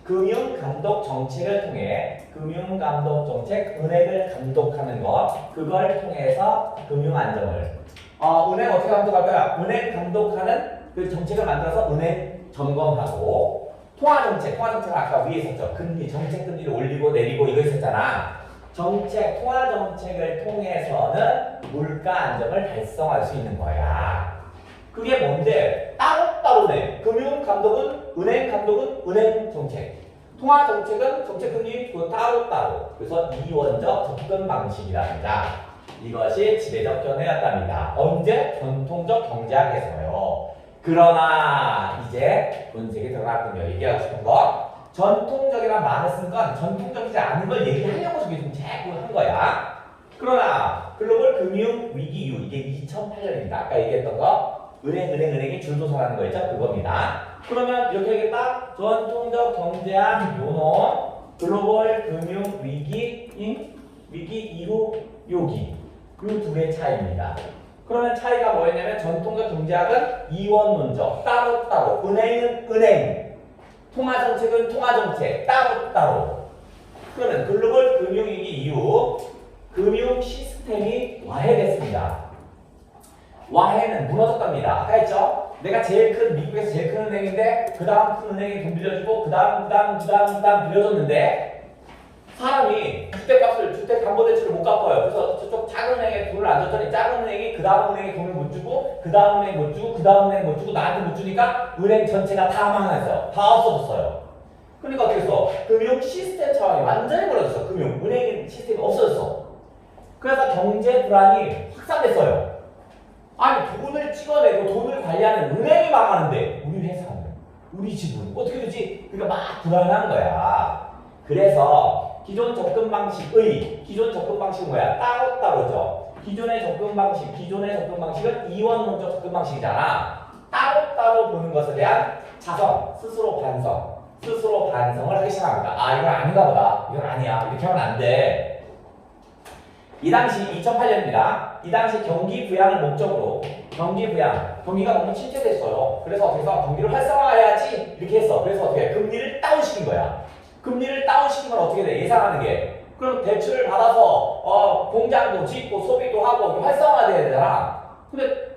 금융감독 정책을 통해 금융감독 정책, 은행을 감독하는 것, 그걸 통해서 금융안정을 은행 어떻게 감독할 거야? 은행 감독하는 그 정책을 만들어서 은행 점검하고 통화정책은 아까 위에 있었죠. 금리, 정책 금리를 올리고 내리고 이거 있었잖아. 통화정책을 통해서는 물가 안정을 달성할 수 있는 거야. 그게 뭔데? 따로따로네. 금융감독은 은행 감독은 은행 정책, 통화정책은 정책금리 따로따로. 그래서 이원적 접근 방식이랍니다. 이것이 지배적 견해였답니다. 언제? 전통적 경제학에서요. 그러나 이제 본색이 들어갔군요. 얘기하고 싶은 거. 전통적이란 말을 쓴 건 전통적이지 않은 걸 얘기하려고 저게 좀 자꾸 한 거야. 그러나 글로벌 금융 위기 이후 이게 2008년입니다. 아까 얘기했던 거. 은행이 줄도서라는 거 있죠? 그겁니다. 그러면 이렇게 하겠다. 전통적 경제학 요놈, 글로벌 금융 위기 이후 요기. 이 두 개의 차이입니다. 그러면 차이가 뭐였냐면 전통적 경제학은 이원론적, 따로따로. 은행은 은행, 통화정책은 통화정책, 따로따로. 그러면 글로벌 금융위기 이후 금융 시스템이 와해됐습니다. 와해는 무너졌답니다. 아까 했죠? 내가 미국에서 제일 큰 은행인데 그 다음 큰 은행에 돈 빌려주고 그 다음 빌려줬는데 사람이 주택담보대출을 못 갚아요. 그래서 저쪽 작은 은행에 돈을 안 줬더니 작은 은행이 그 다음 은행에 돈을 못 주고 그 다음 은행 못 주고 그 다음 은행 못 주고 나한테 못 주니까 은행 전체가 다 망했어요. 다 없어졌어요. 그러니까 어떻게 했어? 금융 시스템 차원이 완전히 무너졌어. 은행 시스템이 없어졌어. 그래서 경제 불안이 확산됐어요. 아니 돈을 찍어내고 돈을 관리하는 은행이 망하는데 우리 회사는 우리 집은 어떻게 되지? 그러니까 막 불안한 거야. 그래서 기존 접근 방식은 뭐야? 따로따로죠. 기존의 접근 방식은 이원론적 접근 방식이잖아. 따로따로 보는 것에 대한 자성, 스스로 반성을 하기 시작합니다. 이건 아닌가 보다. 이건 아니야. 이렇게 하면 안 돼. 이 당시 2008년입니다. 이 당시 경기 부양을 목적으로 경기가 너무 침체됐어요. 그래서 어떻게 해서 경기를 활성화해야지 이렇게 했어. 그래서 어떻게 해? 금리를 다운시킨 거야. 금리를 다운시킨 건 어떻게 돼? 예상하는 게. 그럼 대출을 받아서 공장도 짓고 소비도 하고 활성화돼야 되잖아. 근데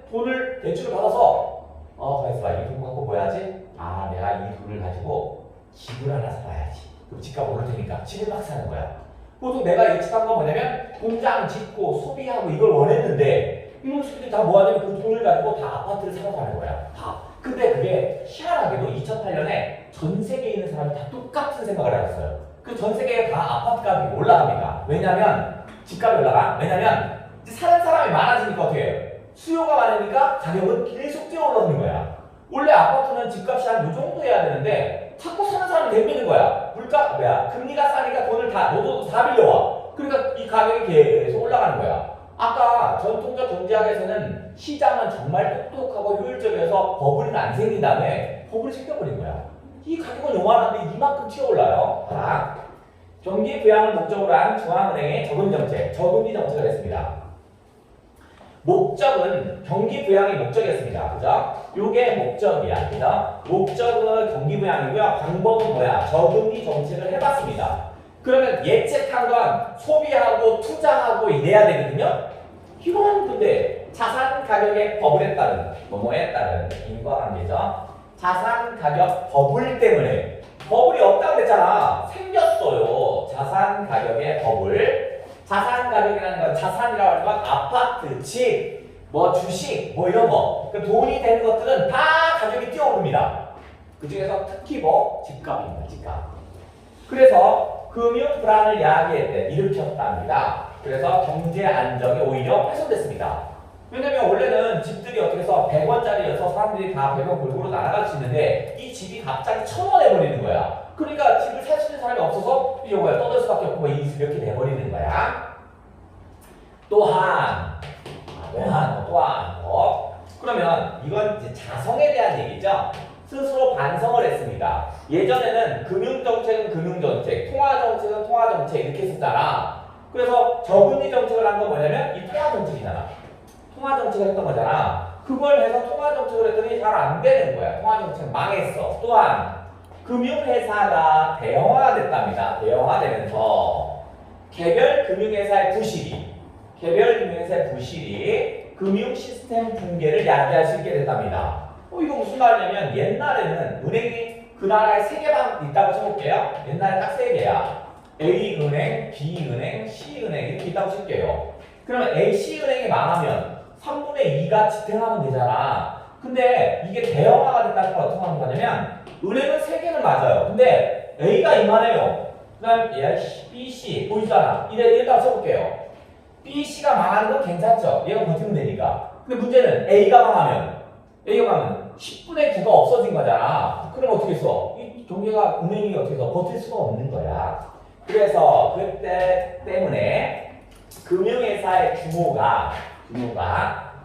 대출을 받아서 가만있어 봐. 이 돈 갖고 뭐 해야지? 내가 이 돈을 가지고 집을 하나 사봐야지. 그럼 집값 오를 테니까 집을 막 사는 거야. 보통 내가 예측한 건 뭐냐면 공장 짓고 소비하고 이걸 원했는데 이놈 새끼들이 다 뭐하냐면 그 돈을 가지고 다 아파트를 사러 가는 거야. 다. 근데 그게 희한하게도 2008년에 전 세계에 있는 사람이 다 똑같은 생각을 하셨어요. 그 전 세계에 다 아파트 값이 올라갑니다. 왜냐면 집값이 올라가. 왜냐면 이제 사는 사람이 많아지니까 어떻게 해요? 수요가 많으니까 가격은 계속 뛰어 올라오는 거야. 원래 아파트는 집값이 한 요 정도 해야 되는데 자꾸 사는 사람이 덤비는 거야. 금리가 싸니까 돈을 너도 다 빌려와. 그러니까 이 가격이 계속 올라가는 거야. 아까 전통적 경제학에서는 시장은 정말 똑똑하고 효율적이어서 버블은 안 생긴 다음에 버블이 생겨버린 거야. 이 가격은 요만한데 이만큼 튀어올라요. 경기 부양을 목적으로 한 중앙은행의 저금리 정책을 했습니다. 목적은 경기 부양이 목적이었습니다. 그죠? 요게 목적이야. 그죠? 목적은 경기 부양이고요. 방법은 뭐야? 저금리 정책을 해봤습니다. 그러면 예측한 건 소비하고 투자하고 이래야 되거든요. 이건 근데 자산 가격의 버블에 따른 뭐뭐에 따른 인과관계죠. 자산 가격 버블 때문에 버블이 없다고 그랬잖아. 생겼어요. 자산 가격의 버블. 자산 가격이라는 건 자산이라고 하는 건 아파트, 집, 뭐 주식, 뭐 이런 거. 그 돈이 되는 것들은 다 가격이 뛰어오릅니다. 그 중에서 특히 뭐 집값입니다. 집값. 그래서 금융 불안을 일으켰답니다. 그래서 경제 안정이 오히려 훼손됐습니다. 왜냐면 원래는 집들이 어떻게 해서 100원짜리여서 사람들이 다 100원 골고루 날아갈 수 있는데 이 집이 갑자기 1000원 해버리는 거야. 그러니까 집을 살 수 있는 사람이 없어서 이게 뭐야 떠들 수밖에 없고 이렇게 돼버리는 거야. 또한 그러면 이건 이제 자성에 대한 얘기죠. 스스로 반성을 했습니다. 예전에는 금융정책은 금융정책, 통화정책은 통화정책 이렇게 했었잖아. 그래서 저금리 정책을 한 건 뭐냐면 이 통화정책이잖아. 통화정책을 했던 거잖아. 그걸 해서 통화정책을 했더니 잘 안 되는 거야. 통화정책 망했어. 또한 금융회사가 대형화됐답니다. 대형화되면서 개별 금융회사의 부실이 금융 시스템 붕괴를 야기할 수 있게 됐답니다. 이거 무슨 말이냐면 옛날에는 은행이 그 나라에 3개만 있다고 쳐볼게요. 옛날에 딱 3개야. A은행, B은행, C은행 이렇게 있다고 칠게요. 그러면 C은행이 망하면 3분의 2가 지탱하면 되잖아. 근데 이게 대형화가 됐다는 건 어떻게 하는 거냐면 은행은 3개는 맞아요. 근데 A가 이만해요. 그 다음 B, C 보이잖아. 이랬다고 쳐볼게요. B, C가 망하는 건 괜찮죠. 얘가 버티면 되니까. 근데 문제는 A가 망하면 10분의 9가 없어진 거잖아. 그럼 어떻게 했어? 이 경제가 은행이 어떻게 해서 버틸 수가 없는 거야. 그래서 그때 때문에 금융회사의 규모가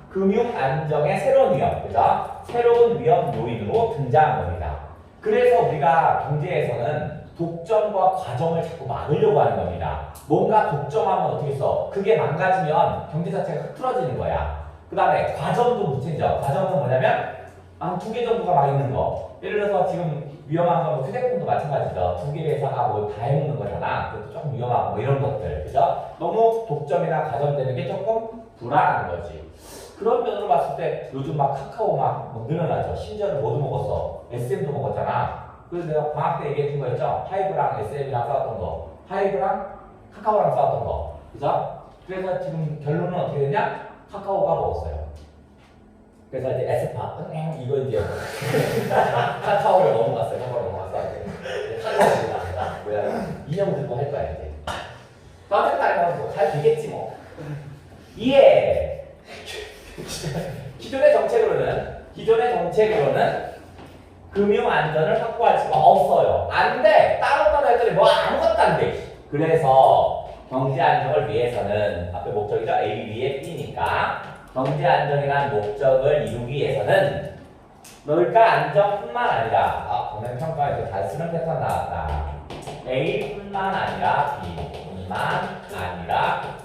금융 안정의 새로운 위험, 그죠? 새로운 위험 요인으로 등장한 겁니다. 그래서 우리가 경제에서는 독점과 과점을 자꾸 막으려고 하는 겁니다. 뭔가 독점하면 어떻게 써? 그게 망가지면 경제 자체가 흐트러지는 거야. 그 다음에 과점도 문제죠. 과점은 뭐냐면 한 2개 정도가 막 있는 거. 예를 들어서 지금 위험한 건 휴대폰도 마찬가지죠. 2개 회사가 뭐 다 해먹는 거잖아. 그것도 조금 위험하고 뭐 이런 것들. 그죠? 너무 독점이나 과점되는 게 조금 불안한 거지. 그런 면으로 봤을 때 요즘 막 카카오 막 늘어나죠. 심지어는 뭐도 먹었어. SM도 먹었잖아. 그래서 내가 방학 때 얘기했던 거 있죠. 하이브랑 SM이랑 싸웠던 거. 하이브랑 카카오랑 싸웠던 거. 그죠? 그래서 지금 결론은 어떻게 되냐? 카카오가 먹었어요. 그래서 이제 에스파, 이거 이제 카카오로 넘어갔어요. 뭐야? 2년 들고 할 거야 이제. 어쨌든 알면 뭐잘 되겠지 뭐. 이해. 기존의 정책으로는 금융 안전을 확보할 수가 없어요. 안 돼. 따로따로 했더니 뭐 아무것도 안 돼. 그래서 경제 안정을 위해서는 앞에 목적이죠. A, B에 B니까 경제 안정이라는 목적을 이루기 위해서는 물가 안정뿐만 아니라 공연 평가에서 잘 쓰는 패턴 나왔다. A뿐만 아니라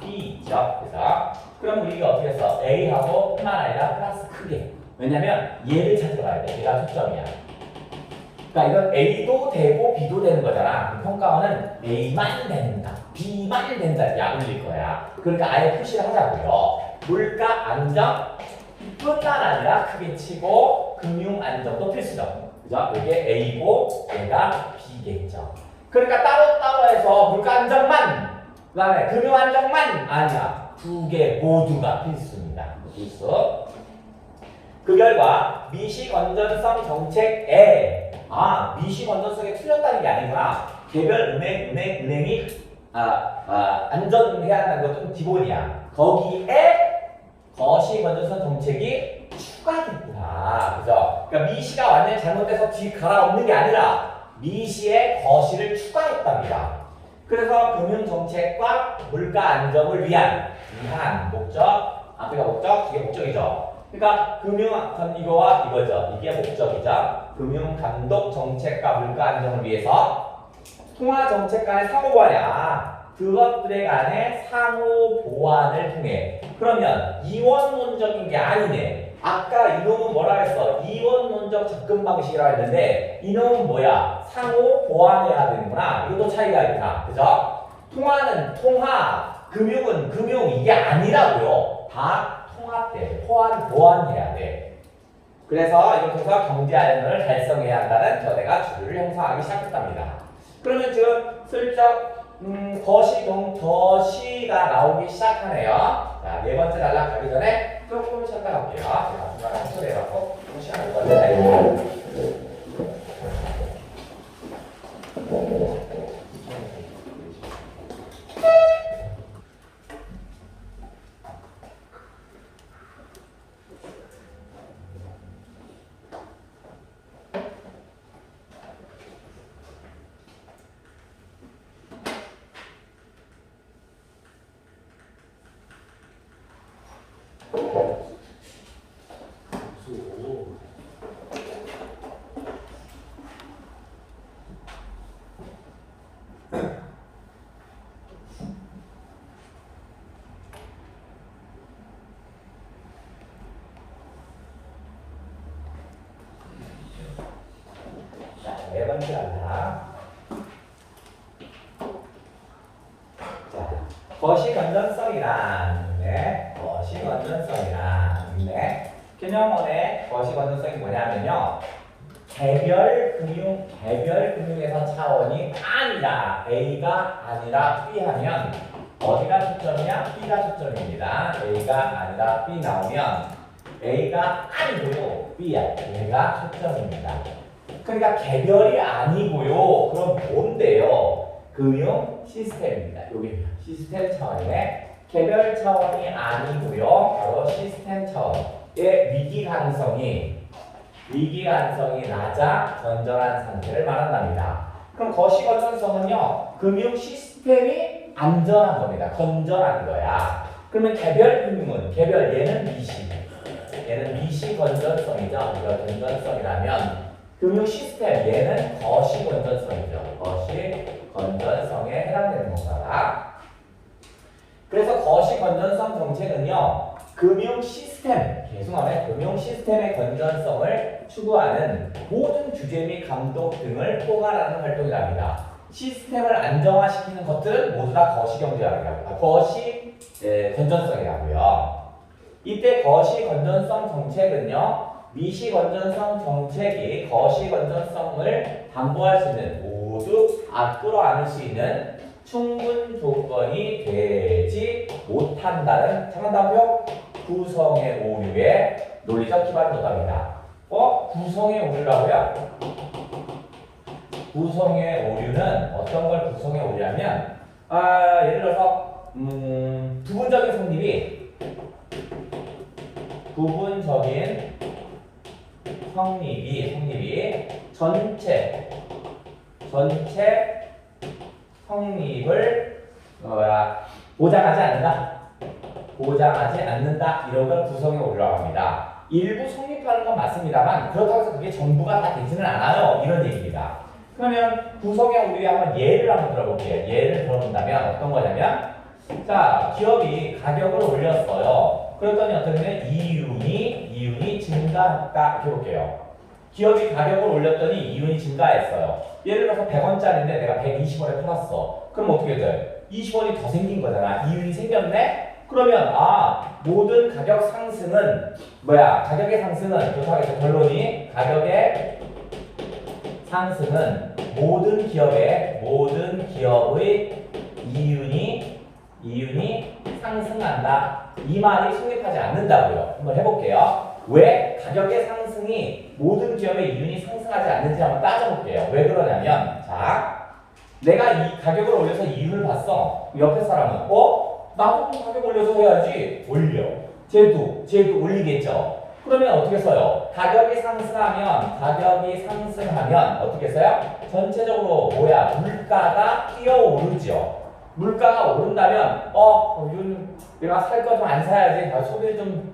B죠. 그래서 그럼 우리가 어떻게 했어? A하고 뿐만 아니라 플러스 크게. 왜냐면 얘를 찾으러 가야 돼. 얘가 초점이야. 그러니까 이건 A도 되고 B도 되는 거잖아. 평가원은 A만 된다, B만 된다 이렇게 약올릴 거야. 그러니까 아예 표시를 하자고요. 물가 안정 뿐만 아니라 크게 치고 금융 안정도 필수죠. 그죠? 이게 A고 얘가 B겠죠. 그러니까 따로따로 해서 물가 안정만 그 다음에 금융 안정만 아니야. 2개 모두가 필수입니다. 필수. 그 결과 미시 건전성 정책에 미시 건전성이 틀렸다는 게 아니구나. 개별 은행이 안전해야 한다는 것도 기본이야. 거기에 거시 건전성 정책이 추가됐구나. 그죠? 그러니까 미시가 완전히 잘못돼서 뒤 갈아엎는 게 아니라 미시의 거시를 추가했답니다. 그래서 금융정책과 물가 안정을 위한 목적, 앞에가 목적, 이게 목적이죠. 그러니까 이거와 이거죠. 이게 목적이죠. 금융감독 정책과 물가 안정을 위해서 통화정책 간의 상호보완이야. 그것들에 간의 상호보완을 통해. 그러면 이원론적인 게 아니네. 아까 이놈은 뭐라 했어? 이원론적 접근 방식이라고 했는데 이놈은 뭐야? 상호보완해야 되는구나. 이것도 차이가 있다. 그죠? 통화는 통화, 금융은 금융, 이게 아니라고요. 다 통합돼. 보완해야 돼. 그래서 이렇게 해서 경제안전을 달성해야 한다는 견해가 주류를 형성하기 시작했답니다. 그러면 지금 슬쩍 거시가 나오기 시작하네요. 자, 네 번째 단락 가기 전에 조금 쉬었다 갈게요. 제가 중간에 한초 내려놓고 시간을 걸려야 네 번째 단락. 자, 거시 건전성이란 개념원의 거시 건전성이 뭐냐면요. 개별 금융에서 차원이 아니라 A가 아니라 B 하면 어디가 초점이야? B가 초점입니다. A가 아니라 B 나오면 A가 아니고요. B야. 얘가 초점입니다. 그러니까 개별이 아니고요. 그럼 뭔데요? 금융 시스템입니다. 여기 시스템 차원이네. 개별 차원이 아니고요. 바로 시스템 차원의 위기 가능성이 낮아 건전한 상태를 말한답니다. 그럼 거시 건전성은요. 금융 시스템이 안전한 겁니다. 건전한 거야. 그러면 개별 금융은 얘는 미시 건전성이죠. 이거 건전성이라면 금융 시스템 얘는 거시 건전성이죠. 거시 건전성에 해당되는 건가. 그래서 거시 건전성 정책은요. 금융 시스템, 금융 시스템의 건전성을 추구하는 모든 규제 및 감독 등을 포괄하는 활동이랍니다. 시스템을 안정화시키는 것들은 모두 다 거시 경제라고요. 거시 건전성이라고요. 이때 거시 건전성 정책은요. 미시 건전성 정책이 거시 건전성을 담보할 수 있는 모두 끌어안을 수 있는 충분 조건이 되지 못한다는 상한다표 구성의 오류의 논리적 기반을 뒀답니다. 구성의 오류라고요? 구성의 오류는 어떤 걸 구성의 오류냐면 예를 들어서 부분적인 성립이 전체 성립을 보장하지 않는다 이런 걸 구성에 오류라고 합니다. 일부 성립하는 건 맞습니다만 그렇다고 해서 그게 전부가 다 되지는 않아요. 이런 얘기입니다. 그러면 구성에 오류에 한번 예를 한번 들어볼게요. 예를 들어본다면 어떤 거냐면 자, 기업이 가격을 올렸어요. 그랬더니 어떻게 이윤이 증가했다 이렇게 볼게요. 기업이 가격을 올렸더니 이윤이 증가했어요. 예를 들어서 100원짜리인데 내가 120원에 팔았어. 그럼 어떻게 돼? 20원이 더 생긴 거잖아. 이윤이 생겼네? 그러면 모든 가격 상승은 가격의 상승은 그렇다고 결론이 가격의 상승은 모든 기업의 이윤이 상승한다. 이 말이 성립하지 않는다고요. 한번 해볼게요. 왜 가격의 상승이 모든 기업의 이윤이 상승하지 않는지 한번 따져볼게요. 왜 그러냐면 내가 이 가격을 올려서 이윤을 봤어. 옆에 사람은 나도 좀 가격 올려서 해야지. 올려. 쟤도 올리겠죠. 그러면 어떻게 써요? 가격이 상승하면 어떻게 써요? 전체적으로 물가가 뛰어오르죠. 물가가 오른다면 이건 내가 살 거 좀 안 사야지.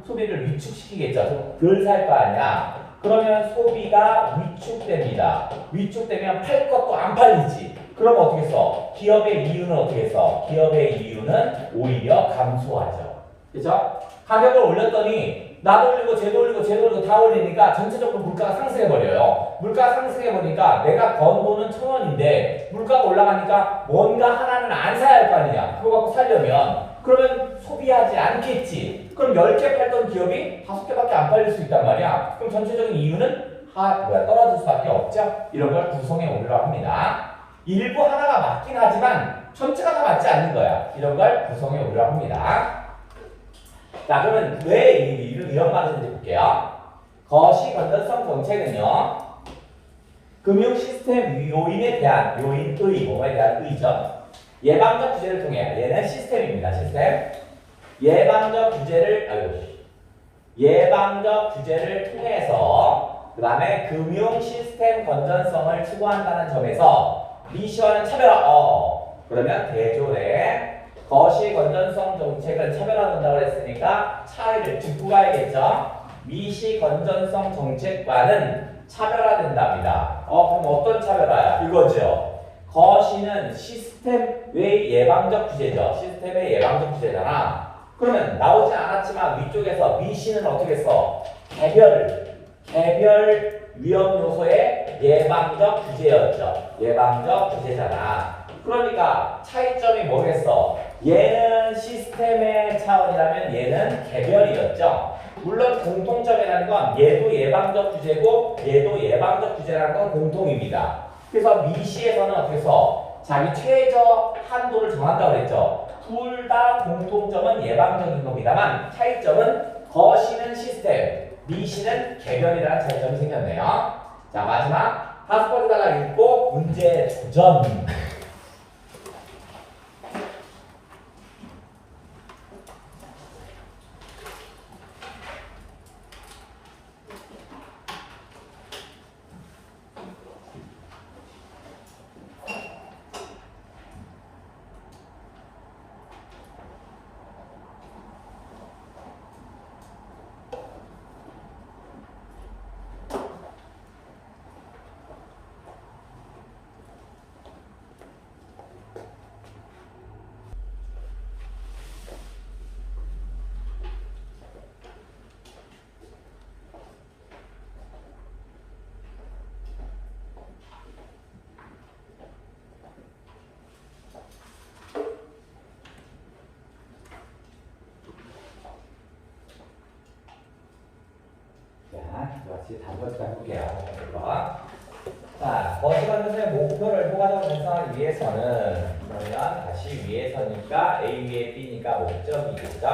소비를 위축시키겠죠. 좀 덜 살 거 아니야. 그러면 소비가 위축됩니다. 위축되면 팔 것도 안 팔리지. 그럼 어떻게 써? 기업의 이윤은 어떻게 써? 기업의 이윤은 오히려 감소하죠. 그죠? 가격을 올렸더니 나도 올리고 쟤도 올리고 다 올리니까 전체적으로 물가가 상승해버려요. 물가가 상승해버리니까 내가 번 돈은 1,000원인데 물가가 올라가니까 뭔가 하나는 안 사야 할 거 아니냐. 그거 갖고 살려면 그러면 소비하지 않겠지. 그럼 10개 팔던 기업이 5개밖에 안 팔릴 수 있단 말이야. 그럼 전체적인 이유는 떨어질 수밖에 없죠. 이런 걸 구성해 오리라고 합니다. 일부 하나가 맞긴 하지만 전체가 다 맞지 않는 거야. 이런 걸 구성해 오리라고 합니다. 자, 그러면 왜 이런 말을 하는지 볼게요. 거시 건전성 정책은요, 금융 시스템 요인에 대한 뭐에 대한 의죠. 예방적 규제를 통해, 얘는 시스템입니다. 시스템. 예방적 규제를 통해서 그 다음에 금융 시스템 건전성을 추구한다는 점에서 미시와는 차별화. 그러면 대조래 거시 건전성 정책은 차별화된다고 했으니까 차이를 짚고 가야겠죠. 미시 건전성 정책과는 차별화된답니다. 그럼 어떤 차별화야? 이거죠. 거시는 시스템의 예방적 규제죠. 시스템의 예방적 규제잖아. 그러면 나오지 않았지만 위쪽에서 미시는 어떻게 써? 개별 위험 요소의 예방적 규제였죠. 예방적 규제잖아. 그러니까 차이점이 뭐겠어? 얘는 시스템의 차원이라면 얘는 개별이었죠. 물론 공통점이라는 건 얘도 예방적 규제고 얘도 예방적 규제라는 건 공통입니다. 그래서 미시에서는 어떻게 써? 자기 최저 한도를 정한다고 그랬죠. 둘 다 공통점은 예방적인 겁니다만 차이점은 거시는 시스템, 미시는 개별이라는 차이점이 생겼네요. 자, 마지막 5번에다가 읽고 문제 도전. 다시 단번씩 해볼게요. 자, 거시건전성의 목표를 효과적으로 달성하기 위해서는 그러면 다시 위에서니까 A 위에 B니까 목적이겠죠?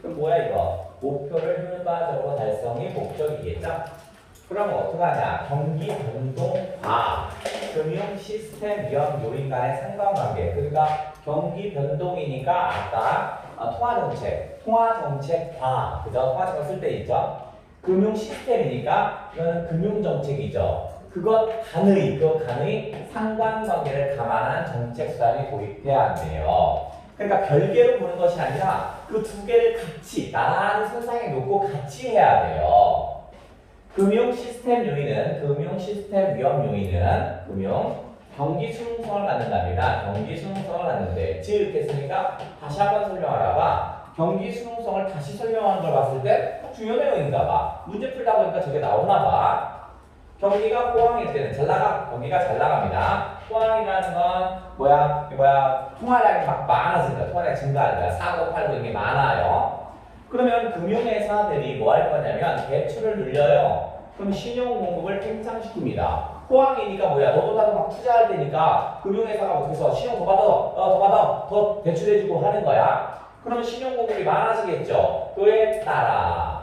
그럼 뭐야 이거? 목표를 효과적으로 달성이 목적이겠죠? 그럼 어떡하냐? 경기 변동과 금융 시스템 위험 요인 간의 상관관계. 그러니까 경기 변동이니까 아까 통화정책과 그죠? 통화정책 쓸 때 있죠? 금융 시스템이니까 이거는 금융 정책이죠. 그것 간의 상관관계를 감안한 정책 수단이 도입돼야 한대요. 그러니까 별개로 보는 것이 아니라 그 두 개를 같이 나란히 선상에 놓고 같이 해야 돼요. 금융 시스템 위험 요인은 경기 수능성을 갖는답니다. 경기 수능성을 갖는데 즉 했으니까 다시 한번 설명하라봐. 경기 수능성을 다시 설명하는 걸 봤을 때 중요 내용인가 봐. 문제 풀다 보니까 저게 나오나 봐. 경기가 호황일 때는 경기가 잘 나갑니다. 호황이라는 건 통화량이 막 많아진다. 통화량이 증가한다. 사고 팔고 이게 많아요. 그러면 금융회사들이 뭐 할 거냐면 대출을 늘려요. 그럼 신용 공급을 팽창시킵니다. 호황이니까 너도 나도 막 투자할 때니까 금융회사가 어떻게 해서 신용 더 받아, 더 대출해주고 하는 거야. 그러면 신용 공급이 많아지겠죠. 그에 따라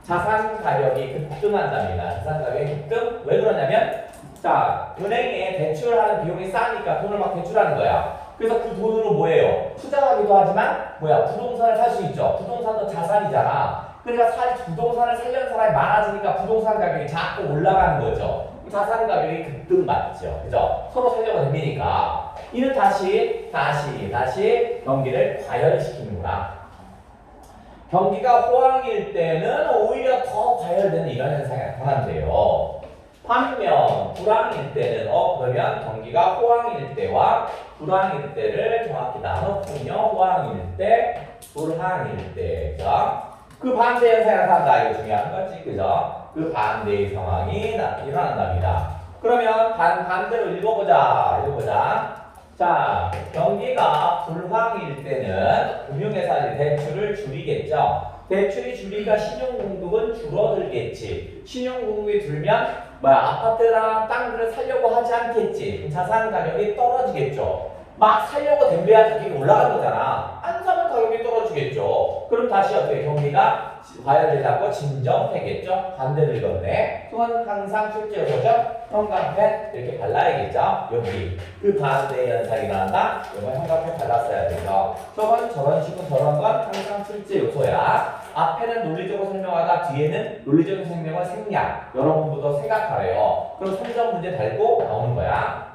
자산 가격이 급등한답니다. 자산 가격이 급등. 왜 그러냐면 자, 은행에 대출하는 비용이 싸니까 돈을 막 대출하는 거야. 그래서 그 돈으로 뭐예요? 투자하기도 하지만 뭐야? 부동산을 살 수 있죠. 부동산도 자산이잖아. 그러니까 부동산을 살려는 사람이 많아지니까 부동산 가격이 자꾸 올라가는 거죠. 자산 가격이 급등받죠. 그죠? 서로 살려고 덤비니까. 이는 다시 경기를 과열시키는구나. 경기가 호황일 때는 오히려 더 과열되는 이런 현상이 나타난대요. 반면 불황일 때는 그러면 경기가 호황일 때와 불황일 때를 정확히 나눴군요. 호황일 때, 불황일 때. 그죠? 그 반대 현상이 나타난다. 이거 중요한 거지. 그죠? 그 반대의 상황이 일어난답니다. 그러면 반대로 읽어보자. 자, 경기가 불황일 때는 금융회사들이 대출을 줄이겠죠. 대출이 줄이니까 신용공급은 줄어들겠지. 신용공급이 줄면 아파트랑 땅들을 살려고 하지 않겠지. 자산 가격이 떨어지겠죠. 막 살려고 덤벼야 가격이 올라가는 거잖아. 안 사면 가격이 떨어지겠죠. 그럼 다시 어떻게 경기가 과열되지 않고 진정되겠죠. 반대로 읽었네. 그건 항상 실제 요소죠. 형광펜 이렇게 발라야겠죠. 여기 그 반대의 현상이 일어난다. 이건 형광펜 발랐어야 되죠. 저런 식으로 저런 건 항상 실제 요소야. 앞에는 논리적으로 설명하다 뒤에는 논리적인 설명을 생략. 여러분부터 생각하래요. 그럼 3점 문제 달고 나오는 거야.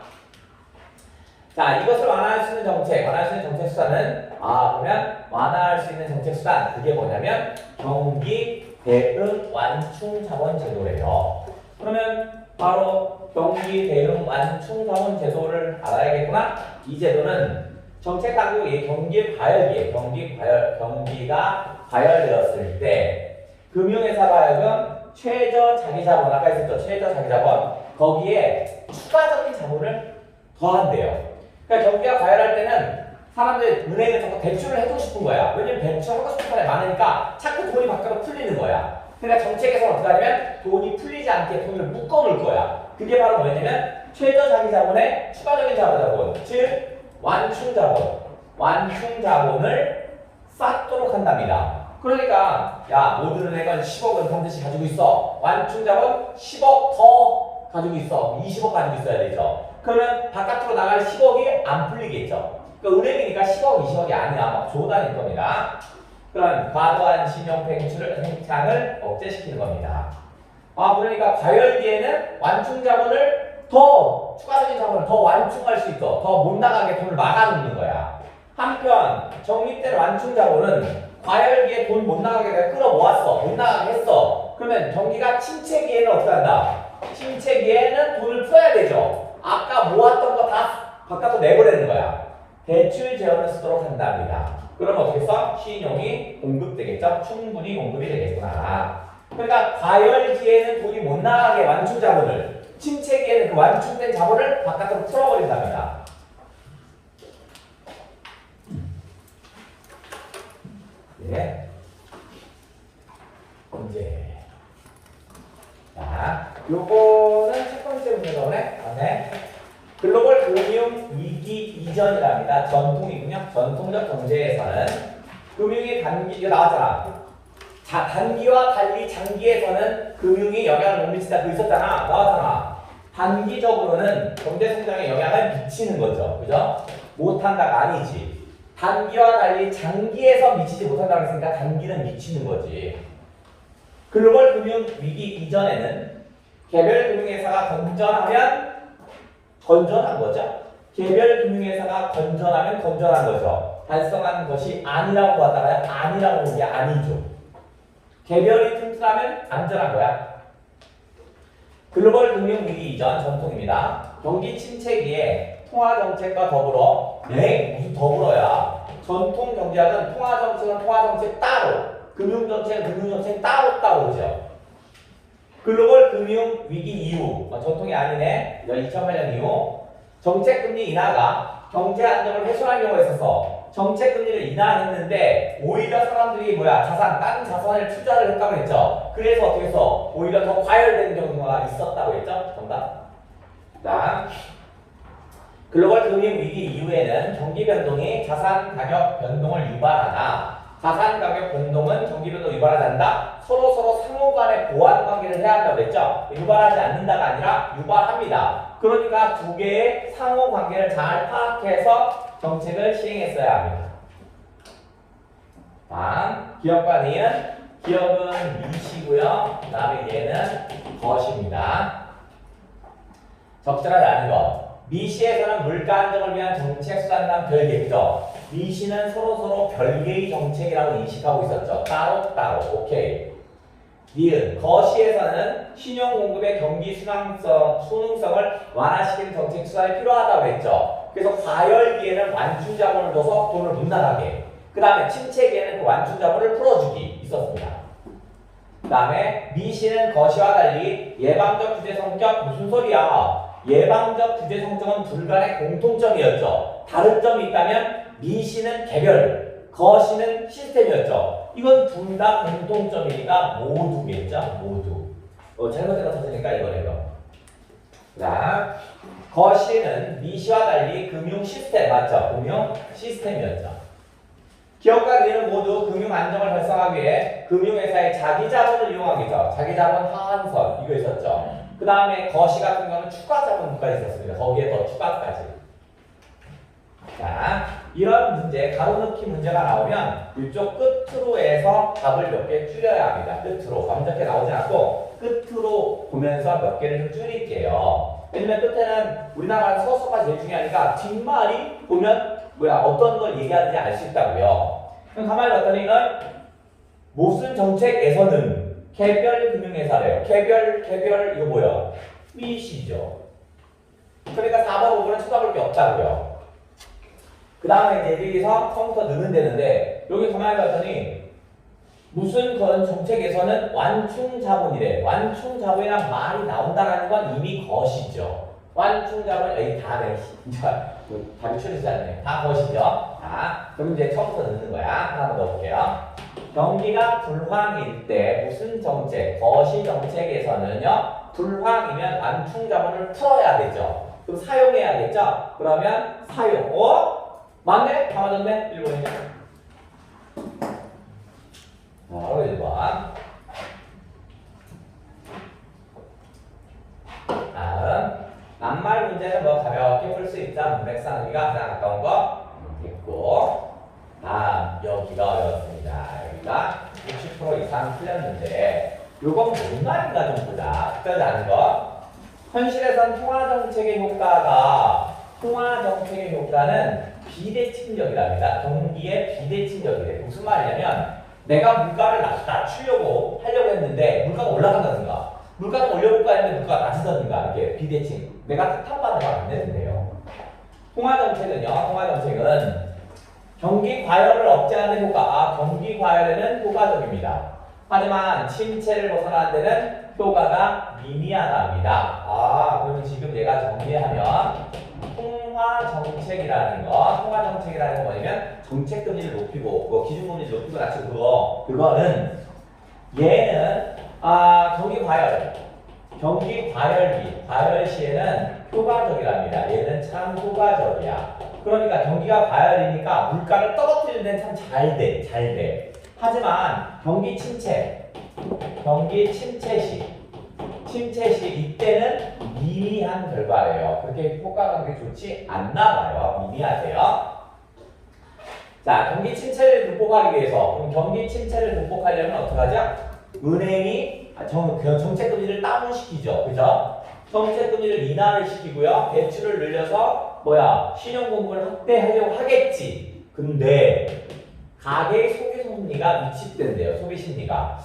자, 이것을 완화할 수 있는 정책, 완화할 수 있는 정책 수단은 그러면 완화할 수 있는 정책 수단 그게 뭐냐면 경기 대응 완충 자본 제도래요. 그러면 바로 경기 대응 완충 자본 제도를 알아야겠구나. 이 제도는 정책 당국이 경기가 과열되었을 때 금융회사가 하여금 최저 자기자본 아까 했었죠. 최저 자기자본 거기에 추가적인 자본을 더한대요. 그러니까 경기가 과열할 때는 사람들이 은행에 자꾸 대출을 해주고 싶은 거야. 왜냐면 대출하고 싶은 사람이 많으니까 자꾸 돈이 밖으로 풀리는 거야. 그러니까 정책에서는 어떻게 하냐면 돈이 풀리지 않게 돈을 묶어놓을 거야. 그게 바로 뭐냐면 최저 자기자본에 추가적인 자본, 즉 완충자본을 쌓도록 한답니다. 그러니까 모든 은행은 10억은 반드시 가지고 있어. 완충자본 10억 더 가지고 있어. 20억 가지고 있어야 되죠. 그러면 바깥으로 나갈 10억이 안 풀리겠죠. 그러니까 은행이니까 10억, 20억이 아니야. 막 조단일 겁니다. 그런 과도한 신용 팽창을 억제시키는 겁니다. 그러니까 과열기에는 완충자본을 추가적인 자본을 더 완충할 수 있어. 더 못 나가게 돈을 막아놓는 거야. 한편 적립된 완충자본은 과열기에 돈 못 나가게 내가 끌어모았어. 못 나가게 했어. 그러면 경기가 침체기에는 어떻게 한다? 침체기에는 돈을 풀어야 되죠. 아까 모았던 거 다 바깥으로 내보내는 거야. 대출 재원을 쓰도록 한답니다. 그럼 어떻게 써? 신용이 공급되겠죠? 충분히 공급이 되겠구나. 그러니까 과열기에는 돈이 못 나가게 완충 자본을, 침체기에는 그 완충된 자본을 바깥으로 풀어버린답니다. 네. 문제. 자, 요거는 첫 번째 문제가 오네. 글로벌 금융 위기 이전이랍니다. 전통이군요. 전통적 경제에서는 금융이 이거 나왔잖아. 자, 단기와 달리 장기에서는 금융이 영향을 못 미친다. 그거 있었잖아. 나왔잖아. 단기적으로는 경제 성장에 영향을 미치는 거죠. 그죠? 못한다가 아니지. 단기와 달리 장기에서 미치지 못한다고 했으니까 단기는 미치는 거지. 글로벌 금융 위기 이전에는 개별 금융회사가 건전한 거죠. 개별 금융회사가 건전한 거죠. 달성한 것이 아니라고 하다가요. 아니라고 본 게 아니죠. 개별이 튼튼하면 안전한 거야. 글로벌 금융 위기 이전 전통입니다. 경기 침체기에 통화정책과 더불어 무슨 더불어야. 전통 경제학은 통화정책은 통화정책 따로, 금융정책은 금융정책 따로죠. 글로벌 금융 위기 이후, 전통이 아니네. 2008년 이후 정책금리 인하가 경제 안정을 훼손할 경우에 있어서 정책금리를 인하했는데 오히려 사람들이 다른 자산을 투자를 했다고 했죠. 그래서 어떻게 해서 오히려 더 과열된 경우가 있었다고 했죠. 정답. 자, 글로벌 금융 위기 이후에는 경기 변동이 자산 가격 변동을 유발하나 자산 가격 변동은 경기변동 유발하지 않는다. 서로 상호 간의 보완 관계를 해야 한다고 그랬죠. 유발하지 않는다가 아니라 유발합니다. 그러니까 두 개의 상호 관계를 잘 파악해서 정책을 시행했어야 합니다. 다음 기업과 니은. 기업은 미시고요. 그 다음에 얘는 것입니다. 적절하지 않은 것. 미시에서는 물가 안정을 위한 정책 수단과 별개죠. 미시는 서로 별개의 정책이라고 인식하고 있었죠. 따로. 오케이. 니은. 거시에서는 신용 공급의 경기 수능성을 완화시키는 정책 수단이 필요하다고 했죠. 그래서 과열기에는 완충 자본을 둬서 돈을 못 나가게. 그 다음에 침체기에는 그 완충 자본을 풀어주기 있었습니다. 그 다음에 미시는 거시와 달리 예방적 규제 성격. 무슨 소리야? 예방적 규제 성격은 둘 간의 공통점이었죠. 다른 점이 있다면 미시는 개별, 거시는 시스템이었죠. 이건 둘 다 공통점이니까 모두겠죠. 모두. 잘못해서 찾으니까 이거네요. 그 다음 거시는 미시와 달리 금융 시스템 맞죠? 금융 시스템이었죠. 기업과 니은 모두 금융 안정을 달성하기 위해 금융회사의 자기 자본을 이용하겠죠. 자기 자본 하한선 이거 있었죠. 그 다음에 거시 같은 경우는 추가 자본까지 있었습니다. 거기에 더 추가까지. 자, 이런 문제, 가로넣기 문제가 나오면 이쪽 끝으로 해서 답을 몇 개 줄여야 합니다. 끝으로. 완전히 나오지 않고 끝으로 보면서 몇 개를 좀 줄일게요. 왜냐면 끝에는 우리나라 서서가 제일 중요하니까 뒷말이 보면 어떤 걸 얘기하는지 알 수 있다고요. 그럼 가만히 봤더니 무슨 정책에서는 개별 금융회사래요. 개별 이거 뭐야? 미시죠. 그러니까 4번 5번은 쳐다볼 게 없다고요. 그 다음에 이제 여기서 처음부터 넣으면 되는데 여기 가만히 봤더니 무슨 그런 정책에서는 완충 자본이래. 완충 자본이란 말이 나온다는 건 이미 것이죠. 완충 자본 여기 다 내. 답이 추려지지 않네. 다 것이죠. 자, 그럼 이제 처음부터 넣는 거야. 하나 더 넣어볼게요. 경기가 불황일 때 무슨 정책, 거시 정책에서는요, 불황이면 완충 자본을 풀어야 되죠. 그럼 사용해야겠죠? 그러면 사용. 맞네? 다 맞았네? 1번이네. 바로 1번. 다음. 낱말 문제는 가볍게 풀 수 있다. 문맥상기가 가장 가까운 거 됐고. 다음. 여기가 어렵습니다. 여기가 60% 이상 틀렸는데 요건 뭔 말인가 좀 보자. 특별히 아는 거. 현실에선 통화정책의 효과는 비대칭적이랍니다. 경기의 비대칭적이래. 무슨 말이냐면 내가 물가를 낮추려고 하려고 했는데 물가가 올라간다든가 물가가 올려볼까 했는데 물가가 낮아졌는가 이렇게 비대칭. 내가 특탐받으면 안 되는데요. 통화정책은 경기 과열을 억제하는 효과, 경기 과열에는 효과적입니다. 하지만 침체를 벗어나는 데는 효과가 미미하답니다. 그러면 지금 얘가 정리하면 통화정책이라는 건 뭐냐면 정책금리를 높이고 기준금리를 높이고 낮추고 그거는 얘는 경기 과열 시에는 효과적이랍니다. 얘는 참 효과적이야. 그러니까 경기가 과열이니까 물가를 떨어뜨리는 데는 참 잘 돼. 하지만 경기 침체 시 이때는 미미한 결과래요. 그렇게 효과가 그렇게 좋지 않나 봐요. 미미하세요. 자, 경기 침체를 극복하기 위해서 그럼 경기 침체를 극복하려면 어떻게 하죠? 은행이 정책금리를 다운시키죠. 그죠? 정책금리를 인하를 시키고요. 대출을 늘려서 신용공급을 확대하려고 하겠지. 근데 가계의 소비심리가 위축된대요. 소비심리가.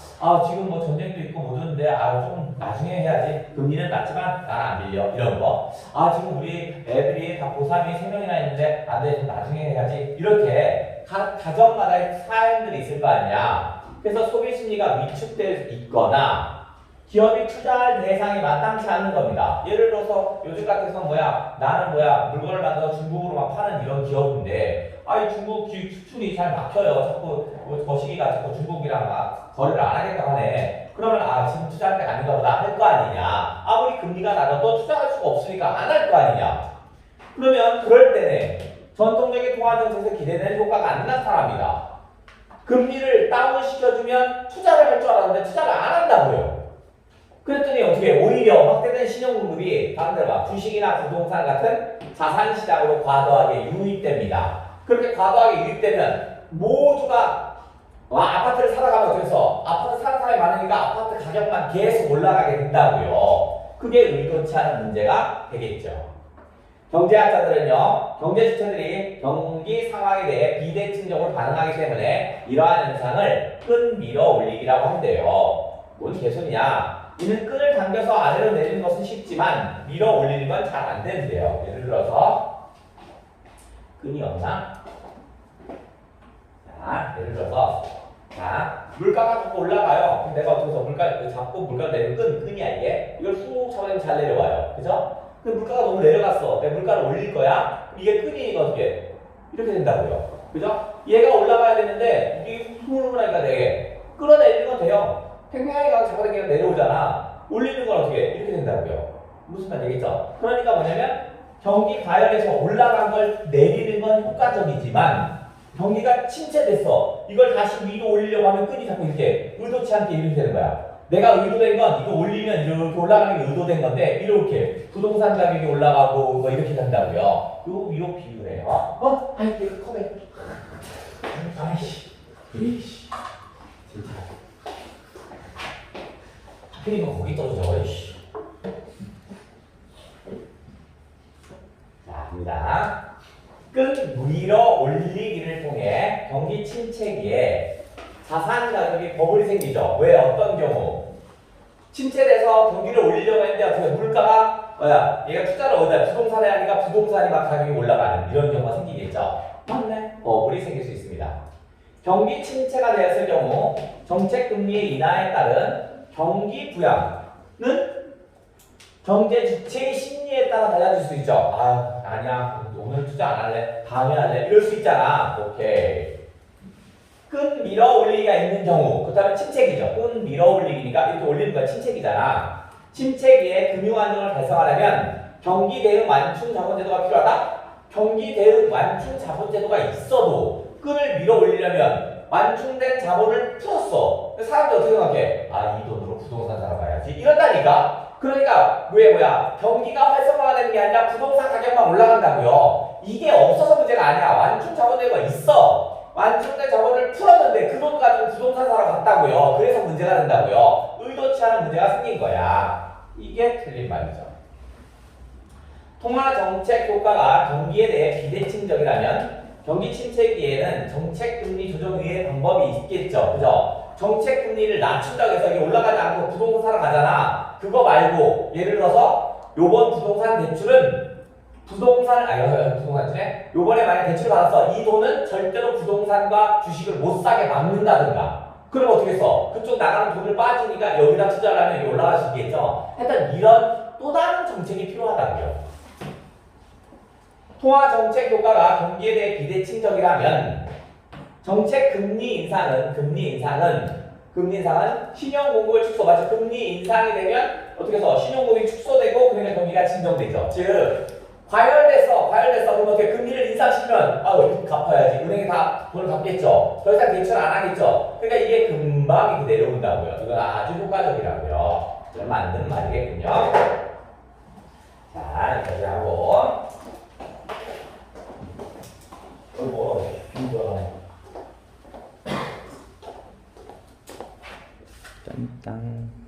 지금 전쟁도 있고 모르는데 좀 나중에 해야지. 금리는 낮지만 나는 안 빌려. 이런 거. 지금 우리 애들이 다 고3이 3명이나 있는데 안 돼. 좀 나중에 해야지. 이렇게 가정마다의 사연들이 있을 거 아니야. 그래서 소비심리가 위축될 있거나 기업이 투자할 대상이 마땅치 않는 겁니다. 예를 들어서 요즘 같아서 나는 물건을 만들어서 중국으로 막 파는 이런 기업인데 중국 수출이 잘 막혀요. 자꾸 거시기가 자꾸 중국이랑 막 거래를 안 하겠다고 하네. 그러면 지금 투자할 때가 아닌가 보다 할 거 아니냐. 아무리 금리가 낮아도 투자할 수가 없으니까 안 할 거 아니냐. 그러면 그럴 때는 전통적인 통화정책에서 기대되는 효과가 안 나타납니다. 금리를 다운시켜주면 투자를 할 줄 알았는데 투자를 안 한다고요. 그랬더니 어떻게 오히려 확대된 신용공급이 다른 데로 막 주식이나 부동산 같은 자산시장으로 과도하게 유입됩니다. 그렇게 과도하게 유입되면 모두가 아파트를 살아가면 어떻게 해서 아파트 사는 사람이 많으니까 아파트 가격만 계속 올라가게 된다고요. 그게 의도치 않은 문제가 되겠죠. 경제학자들은요, 경제 주체들이 경기 상황에 대해 비대칭적으로 반응하기 때문에 이러한 현상을 끈 밀어 올리기라고 한대요. 뭔 개소리냐? 이는 끈을 당겨서 아래로 내리는 것은 쉽지만 밀어 올리는 건 잘 안 되는데요. 예를 들어서 끈이 없나? 자, 예를 들어서 물가가 자꾸 올라가요. 그럼 내가 어떻게 해서 물가 잡고 물가 내리는 끈이야 이게. 이걸 훅 잡으면 잘 내려와요. 그죠? 그 물가가 너무 내려갔어. 내가 물가를 올릴 거야. 이게 끈이니까 어떻게 이렇게 된다고요. 그죠? 얘가 올라가야 되는데 이게 흐르니까 되게 끌어내리는 건 돼요. 팽팽하게 가서 잡아당기면 그냥 내려오잖아. 올리는 건 어떻게 이렇게 된다고요. 무슨 말이겠죠? 그러니까 뭐냐면 경기 과열에서 올라간 걸 내리는 건 효과적이지만 경기가 침체됐어. 이걸 다시 위로 올리려고 하면 끈이 자꾸 이렇게 의도치 않게 이렇게 되는 거야. 내가 의도된 건 이거 올리면 이렇게 올라가는 게 의도된 건데 이렇게 부동산 가격이 올라가고 뭐 이렇게 된다고요. 요 비유래요. 아이 이거 컵에. 아이씨. 이씨. 진짜. 하필이면 거기 떨어져. 이씨. 자, 갑니다. 끈 밀어 올리기를 통해 경기 침체기에 자산 가격이 버블이 생기죠. 왜? 어떤 경우? 침체돼서 경기를 올리려고 했는데 어떻게 물가가 얘가 투자를 어디다 부동산에 하니까 부동산이 막 가격이 올라가는 이런 경우가 생기겠죠. 맞네. 버블이 생길 수 있습니다. 경기 침체가 되었을 경우 정책 금리의 인하에 따른 경기 부양은 경제 주체의 심리에 따라 달라질 수 있죠. 아니야. 오늘 투자 안 할래. 다음에 할래. 이럴 수 있잖아. 오케이. 끈 밀어 올리기가 있는 경우, 그렇다면 침체기죠. 끈 밀어 올리기니까 이렇게 올리는 건 침체기잖아. 침체기에 금융 안정을 달성하려면 경기 대응 완충 자본제도가 필요하다? 경기 대응 완충 자본제도가 있어도 끈을 밀어 올리려면 완충된 자본을 풀었어. 사람들이 어떻게 생각해? 이 돈으로 부동산 사러 가야지. 이런다니까? 그러니까 경기가 활성화가 되는 게 아니라 부동산 가격만 올라간다고요. 이게 없어서 문제가 아니야. 완충 자본제도가 있어. 완충된 자본을 풀었는데 그 돈 가지고 부동산 사러 갔다고요. 그래서 문제가 된다고요. 의도치 않은 문제가 생긴 거야. 이게 틀린 말이죠. 통화 정책 효과가 경기에 대해 비대칭적이라면 경기 침체기에는 정책 금리 조정 위의 방법이 있겠죠. 그죠? 정책 금리를 낮춘다고 해서 이게 올라가지 않고 부동산 사러 가잖아. 그거 말고 예를 들어서 요번 부동산 대출은 부동산 중에 요번에 만약 대출 받았어. 이 돈은 절대로 부동산과 주식을 못 사게 막는다든가. 그럼 어떻게 써? 그쪽 나가는 돈을 빠지니까 여기다 투자를 하면 이게 올라갈 수 있겠죠. 하여튼 이런 또 다른 정책이 필요하다고요. 통화 정책 효과가 경기에 대해 비대칭적이라면 정책 금리 인상은 신용 공급을 축소. 맞죠? 금리 인상이 되면 어떻게 해서 신용 공급이 축소되고 그러니까 경기가 진정되죠. 즉 과열됐어. 그럼 어떻게 금리를 인상시키면 갚아야지. 은행이 다 돈을 갚겠죠. 더 이상 대출 안 하겠죠. 그러니까 이게 금방 이렇게 내려온다고요. 이건 아주 효과적이라고요. 맞는 말이겠군요. 자, 여기까지 하고 짠짠.